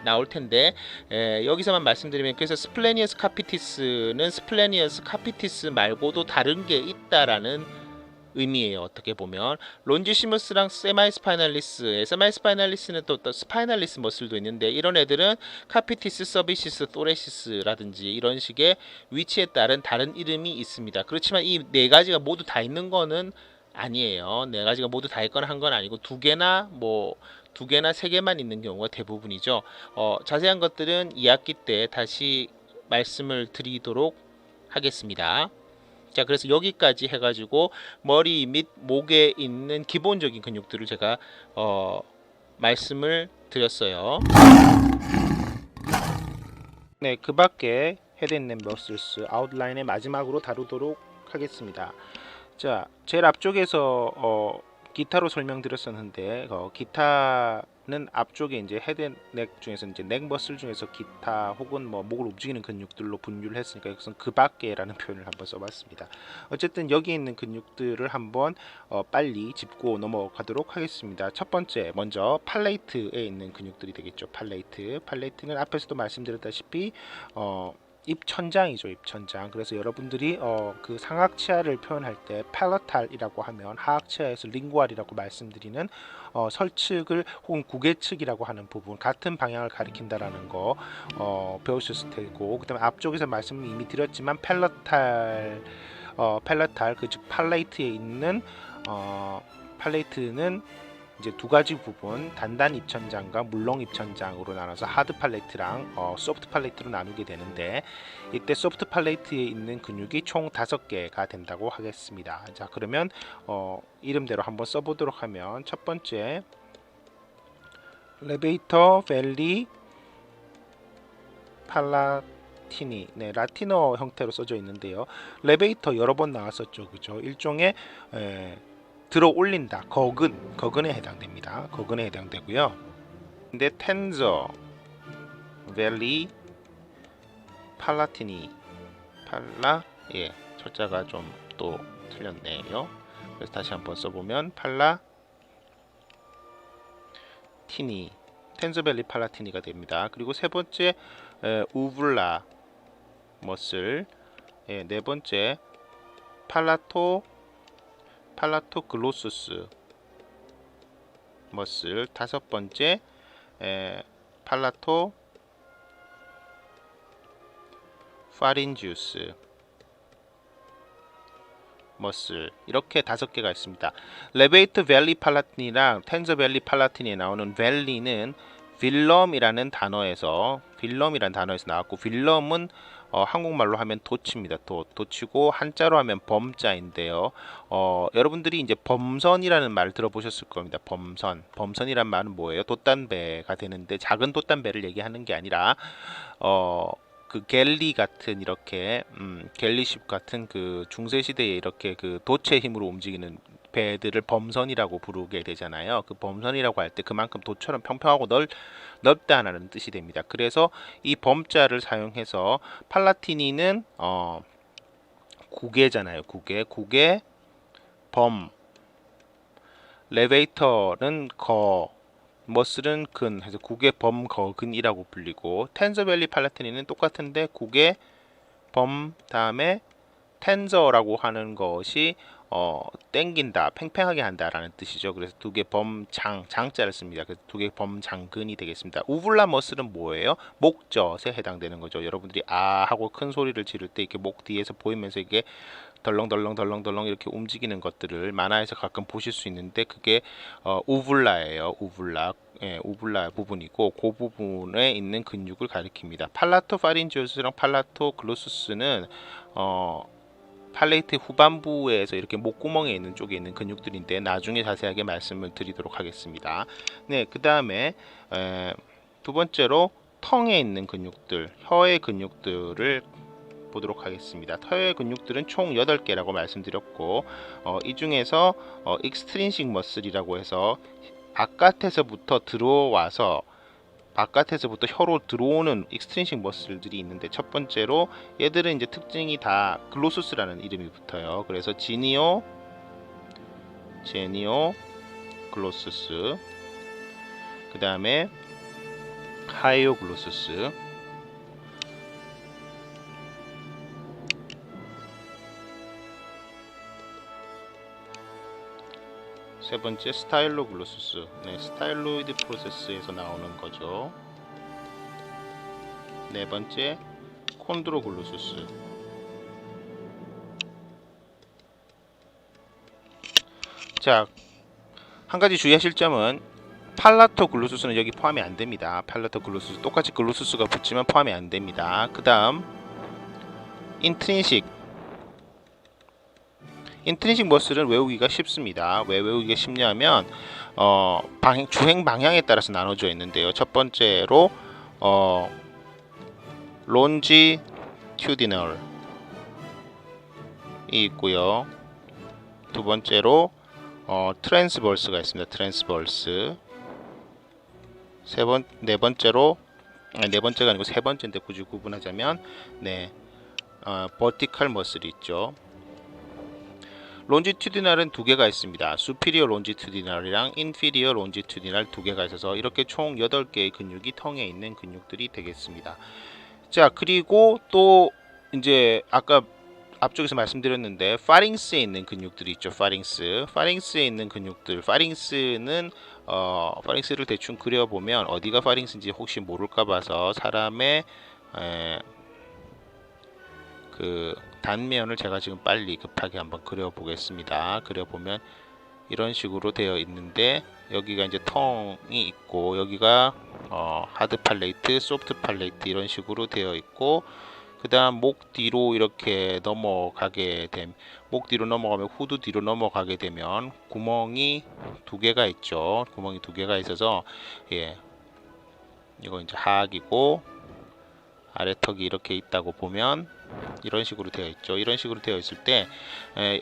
나올 텐데 여기서만 말씀드리면, 그래서 스플레니어스 카피티스는 스플레니어스 카피티스 말고도 다른 게 있다라는 의미예요. 어떻게 보면 론지시무스랑 세마이스파이널리스는 또 스파이널리스 머슬도 있는데, 이런 애들은 카피티스, 서비시스, 토레시스라든지 이런 식의 위치에 따른 다른 이름이 있습니다. 그렇지만 이 네 가지가 모두 다 있는 거는 아니에요. 네 가지가 모두 다 있거나 한 건 아니고 두 개나 세 개만 있는 경우가 대부분이죠. 자세한 것들은 2학기 때 다시 말씀을 드리도록 하겠습니다. 자, 그래서 여기까지 해가지고 머리 및 목에 있는 기본적인 근육들을 제가 말씀을 드렸어요. 네, 그 밖에 헤드 앤 넥 머슬스 아웃라인의 마지막으로 다루도록 하겠습니다. 자, 제일 앞쪽에서 기타로 설명드렸었는데, 기타는 앞쪽에 이제 헤드 앤 넥 중에서 이제 넥 머슬 중에서 기타 혹은 뭐 목을 움직이는 근육들로 분류를 했으니까 여기서 그 밖에라는 표현을 한번 써봤습니다. 어쨌든 여기 있는 근육들을 한번 빨리 짚고 넘어가도록 하겠습니다. 첫 번째, 먼저 팔레이트에 있는 근육들이 되겠죠. 팔레이트는 앞에서도 말씀드렸다시피 입천장이죠. 입천장. 그래서 여러분들이 그 상하치아를 표현할 때 팔러탈이라고 하면 하악치아에서 링구알이라고 말씀드리는 설측을 혹은 구개측이라고 하는 부분, 같은 방향을 가리킨다라는 거 배우셨을 테고, 그다음에 앞쪽에서 말씀을 이미 드렸지만 팔러탈 즉 팔레이트에 있는 팔레이트는 이제 두 가지 부분, 단단 입천장과 물렁 입천장으로 나눠서 하드 팔레이트랑 소프트 팔레이트로 나누게 되는데, 이때 소프트 팔레이트에 있는 근육이 총 5개가 된다고 하겠습니다. 자, 그러면 이름대로 한번 써보도록 하면, 첫 번째 레베이터 벨리 팔라티니, 네, 라틴어 형태로 써져 있는데요. 레베이터 여러 번 나왔었죠, 그죠? 일종의 들어 올린다, 거근에 해당됩니다. 거근에 해당되고요. 근데 텐저 벨리 팔라티니, 철자가 좀 또 틀렸네요. 그래서 다시 한번 써보면 팔라티니, 텐저 벨리 팔라티니가 됩니다. 그리고 세 번째 우블라 머슬, 네 번째 팔라토 글로수스 머슬, 다섯 번째 팔라토 파린지우스 머슬, 이렇게 5개가 있습니다. 레베이트 벨리 팔라틴이랑 텐저 벨리 팔라틴에 나오는 벨리는 빌럼이라는 단어에서 나왔고, 빌럼은 한국말로 하면 도치입니다. 도치고 한자로 하면 범자인데요. 여러분들이 이제 범선이라는 말 들어보셨을 겁니다. 범선이란 말은 뭐예요? 돛단배가 되는데, 작은 돛단배를 얘기하는 게 아니라 그 갤리 같은 이렇게 갤리십 같은 그 중세 시대에 이렇게 그 돛의 힘으로 움직이는 배들을 범선이라고 부르게 되잖아요. 그 범선이라고 할 때 그만큼 돛처럼 평평하고 넓다라는 뜻이 됩니다. 그래서 이 범자를 사용해서 팔라티니는 구개잖아요. 구개 범 레베이터는 거 머슬은 근 해서 구개 범거근이라고 불리고 텐서밸리 팔라티니는 똑같은데 구개 범 다음에 텐서라고 하는 것이 땡긴다, 팽팽하게 한다라는 뜻이죠. 그래서 두 개 범장, 장자를 씁니다. 그래서 두 개 범장근이 되겠습니다. 우블라 머슬은 뭐예요? 목젖에 해당되는 거죠. 여러분들이 아 하고 큰 소리를 지를 때 이렇게 목 뒤에서 보이면서 이게 덜렁덜렁 이렇게 움직이는 것들을 만화에서 가끔 보실 수 있는데 그게 우블라예요. 우블라. 예, 우블라 부분이고 그 부분에 있는 근육을 가리킵니다. 팔라토 파린지오스랑 팔라토 글로수스는 팔레이트 후반부에서 이렇게 목구멍에 있는 쪽에 있는 근육들인데 나중에 자세하게 말씀을 드리도록 하겠습니다. 네, 그 다음에 두 번째로 텅에 있는 근육들, 혀의 근육들을 보도록 하겠습니다. 혀의 근육들은 총 8개라고 말씀드렸고 이 중에서 익스트린식 머슬이라고 해서 바깥에서부터 혀로 들어오는 익스트린식 머슬들이 있는데 첫 번째로 얘들은 이제 특징이 다 글로수스라는 이름이 붙어요. 그래서 제니오 글로수스, 그 다음에 하이오 글로수스, 세 번째 스타일로 글로수스. 네, 스타일로이드 프로세스에서 나오는 거죠. 네 번째 콘드로 글로수스. 자, 한 가지 주의하실 점은 팔라토 글로수스는 여기 포함이 안 됩니다. 팔라토 글로수스 똑같이 글로수스가 붙지만 포함이 안 됩니다. 그 다음 인트린식 머슬은 외우기가 쉽습니다. 왜 외우기가 쉽냐면 주행 방향에 따라서 나눠져 있는데요. 첫 번째로 론지튜디널이 있고요. 두 번째로 트랜스버스가 있습니다. 트랜스버스. 네 번째로 네 번째가 아니고 세 번째인데 굳이 구분하자면 버티컬 머슬이 있죠. 론지튜디널은 두 개가 있습니다. 수피리어 론지튜디널이랑 인피리어 론지튜디널 두 개가 있어서 이렇게 총 8개의 근육이 텅에 있는 근육들이 되겠습니다. 자, 그리고 또 이제 아까 앞쪽에서 말씀드렸는데 파링스에 있는 근육들이 있죠. 파링스에 있는 근육들. 파링스는 파링스를 대충 그려보면 어디가 파링스인지 혹시 모를까 봐서 사람의 그 단면을 제가 지금 빨리 급하게 한번 그려보겠습니다. 그려보면 이런 식으로 되어 있는데 여기가 이제 텅이 있고 여기가 하드 팔레이트, 소프트 팔레이트 이런 식으로 되어 있고 그 다음 목 뒤로 이렇게 넘어가게 되면 목 뒤로 넘어가면 후두 뒤로 넘어가게 되면 구멍이 두 개가 있죠. 구멍이 두 개가 있어서 이거 이제 하악이고 아래턱이 이렇게 있다고 보면 이런 식으로 되어 있죠. 이런 식으로 되어 있을 때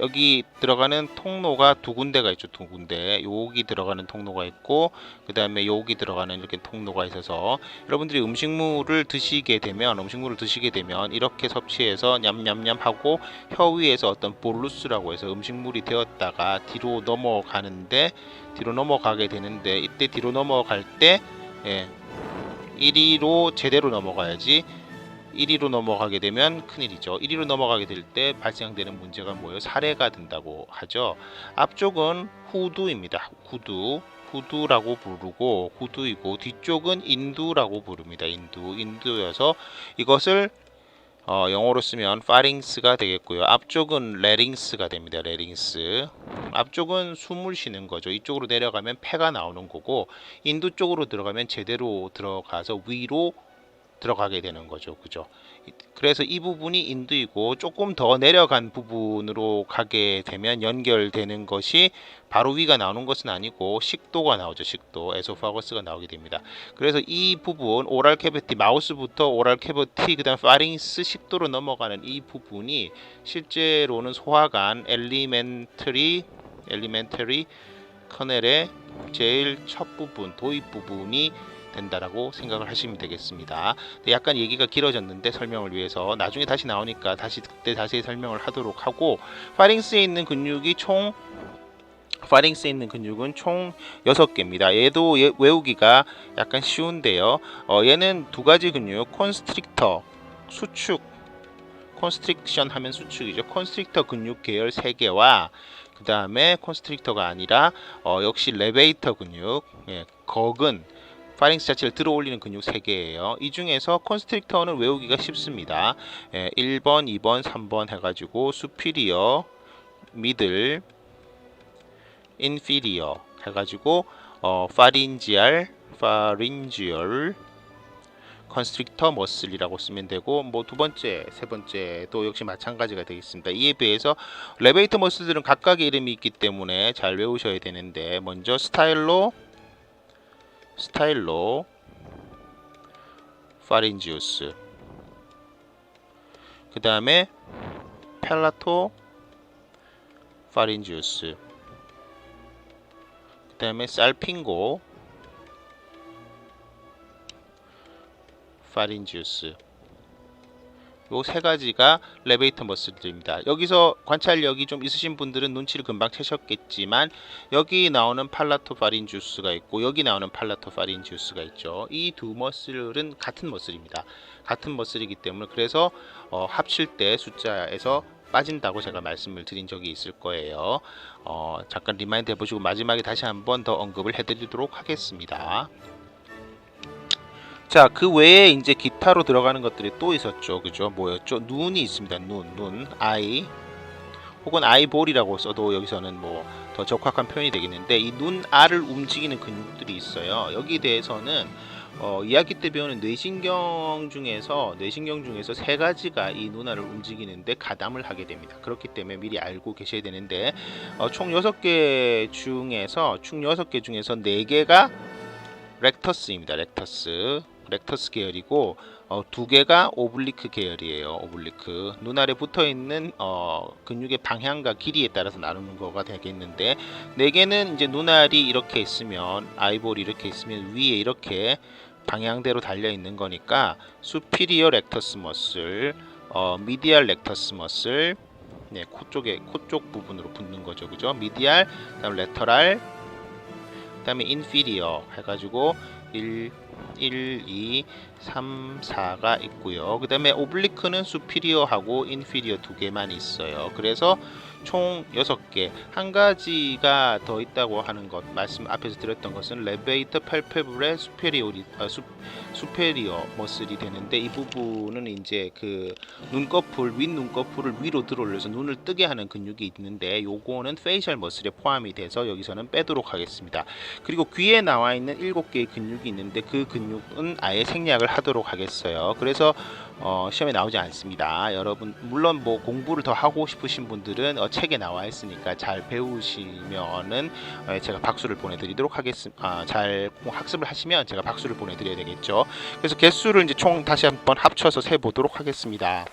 여기 들어가는 통로가 두 군데가 있죠. 두 군데. 여기 들어가는 통로가 있고 그 다음에 여기 들어가는 이렇게 통로가 있어서 여러분들이 음식물을 드시게 되면 이렇게 섭취해서 냠냠냠 하고 혀 위에서 어떤 볼루스라고 해서 음식물이 되었다가 뒤로 넘어가게 되는데 이때 뒤로 넘어갈 때 1위로 제대로 넘어가야지 1위로 넘어가게 되면 큰일이죠. 1위로 넘어가게 될 때 발생되는 문제가 뭐예요? 살해가 된다고 하죠. 앞쪽은 후두입니다. 후두라고 부르고 후두이고 뒤쪽은 인두라고 부릅니다. 인두여서 이것을 영어로 쓰면 파링스가 되겠고요. 앞쪽은 레링스가 됩니다. 레링스. 앞쪽은 숨을 쉬는 거죠. 이쪽으로 내려가면 폐가 나오는 거고 인두 쪽으로 들어가면 제대로 들어가서 위로 들어가게 되는 거죠. 그죠? 그래서 이 부분이 인두이고 조금 더 내려간 부분으로 가게 되면 연결되는 것이 바로 위가 나오는 것은 아니고 식도가 나오죠. 식도, 에소파거스가 나오게 됩니다. 그래서 이 부분 오랄 캐비티, 마우스부터 오랄 캐비티 그다음 파링스 식도로 넘어가는 이 부분이 실제로는 소화관 엘리멘터리 커넬의 제일 첫 부분, 도입 부분이 된다라고 생각을 하시면 되겠습니다. 약간 얘기가 길어졌는데 설명을 위해서 나중에 다시 나오니까 그때 다시 설명을 하도록 하고, 파링스에 있는 근육은 총 6개입니다. 얘도 외우기가 약간 쉬운데요. 얘는 두 가지 근육, 콘스트릭터, 수축, 콘스트릭션 하면 수축이죠. 콘스트릭터 근육 계열 3개와 그 다음에 콘스트릭터가 아니라 역시 레베이터 근육, 거근, 파링스 자체를 들어 올리는 근육 3개예요. 이 중에서 콘스트릭터는 외우기가 쉽습니다. 1번, 2번, 3번 해가지고 수피리어, 미들, 인피리어 해가지고 파린지얼, 컨스트릭터 머슬이라고 쓰면 되고, 뭐 두 번째, 세 번째도 역시 마찬가지가 되겠습니다. 이에 비해서 레베이터 머슬들은 각각의 이름이 있기 때문에 잘 외우셔야 되는데, 먼저 스타일로 파린지우스, 그 다음에 팔라토 파린지우스, 그 다음에 살핑고 파린지우스. 요 세 가지가 레베이터 머슬들입니다. 여기서 관찰력이 좀 있으신 분들은 눈치를 금방 채셨겠지만, 여기 나오는 팔라토 파린지우스가 있고 여기 나오는 팔라토 파린지우스가 있죠. 이 두 머슬은 같은 머슬입니다. 같은 머슬이기 때문에, 그래서 합칠 때 숫자에서 빠진다고 제가 말씀을 드린 적이 있을 거예요. 잠깐 리마인드 해보시고 마지막에 다시 한번 더 언급을 해드리도록 하겠습니다. 자, 그 외에 이제 기타로 들어가는 것들이 또 있었죠. 그죠? 뭐였죠? 눈이 있습니다. 눈, 아이, 혹은 아이볼이라고 써도 여기서는 뭐 더 적확한 표현이 되겠는데, 이 눈 알을 움직이는 근육들이 있어요. 여기에 대해서는 이야기 때 배우는 뇌신경 중에서 세 가지가 이 눈알을 움직이는데 가담을 하게 됩니다. 그렇기 때문에 미리 알고 계셔야 되는데, 총 6개 중에서 4개가 렉터스입니다. 렉터스 계열이고, 2개가 오블리크 계열이에요. 오블리크. 눈알에 붙어있는 근육의 방향과 길이에 따라서 나누는 거가 되겠는데, 4개는 이제 눈알이 이렇게 있으면, 아이볼이 이렇게 있으면 위에 이렇게 방향대로 달려 있는 거니까 수피리어 렉터스 머슬, 미디알 렉터스 머슬, 네, 코 쪽 부분으로 붙는 거죠. 그죠? 미디알, 그다음 레터랄, 그다음에 인피리어 해가지고 1, 2, 3, 4가 있고요. 그 다음에 오블리크는 수피리어하고 인피리어 2개만 있어요. 그래서 총 6개. 한 가지가 더 있다고 하는 것, 말씀 앞에서 드렸던 것은 레베이터 팔페브레 수페리어 머슬이 되는데, 이 부분은 이제 그 윗 눈꺼풀을 위로 들어 올려서 눈을 뜨게 하는 근육이 있는데, 요거는 페이셜 머슬에 포함이 돼서 여기서는 빼도록 하겠습니다. 그리고 귀에 나와 있는 7개의 근육이 있는데, 그 근육은 아예 생략을 하도록 하겠어요. 그래서 시험에 나오지 않습니다. 여러분, 물론 뭐 공부를 더 하고 싶으신 분들은 책에 나와 있으니까 잘 배우시면은 제가 박수를 보내드리도록 하겠습니다. 잘 학습을 하시면 제가 박수를 보내드려야 되겠죠. 그래서 개수를 이제 총 다시 한번 합쳐서 세 보도록 하겠습니다.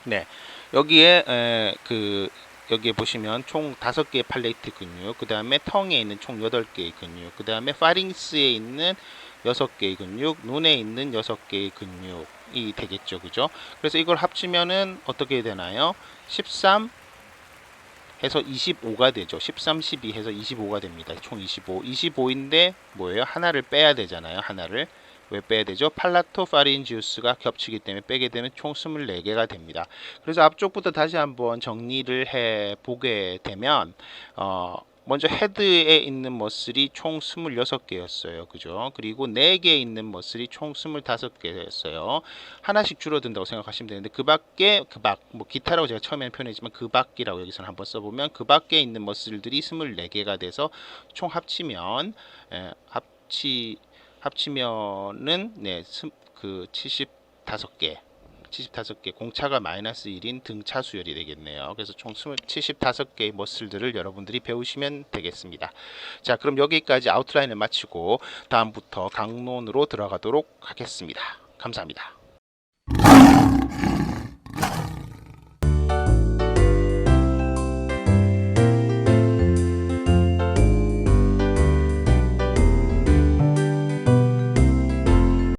네, 여기에 여기에 보시면 총 5개의 팔레이트 근육, 그 다음에 텅에 있는 총 8개의 근육, 그 다음에 파링스에 있는 6개의 근육, 눈에 있는 6개의 근육이 되겠죠. 그죠? 그래서 이걸 합치면은 어떻게 되나요? 13 해서 25가 되죠. 13, 12 해서 25가 됩니다. 총 25. 25인데 뭐예요? 하나를 빼야 되잖아요. 하나를. 왜 빼야 되죠? 팔라토 파린지우스가 겹치기 때문에 빼게 되면 총 24개가 됩니다. 그래서 앞쪽부터 다시 한번 정리를 해 보게 되면, 먼저 헤드에 있는 머슬이 총 26개였어요. 그죠? 그리고 4개에 있는 머슬이 총 25개였어요. 하나씩 줄어든다고 생각하시면 되는데, 뭐 기타라고 제가 처음에는 표현했지만 그 밖이라고 여기서는 한번 써보면, 그 밖에 있는 머슬들이 24개가 돼서 총 합치면은 네, 그 75개 공차가 마이너스 1인 등차 수열이 되겠네요. 그래서 총 75개의 머슬들을 여러분들이 배우시면 되겠습니다. 자, 그럼 여기까지 아웃라인을 마치고 다음부터 강론으로 들어가도록 하겠습니다. 감사합니다.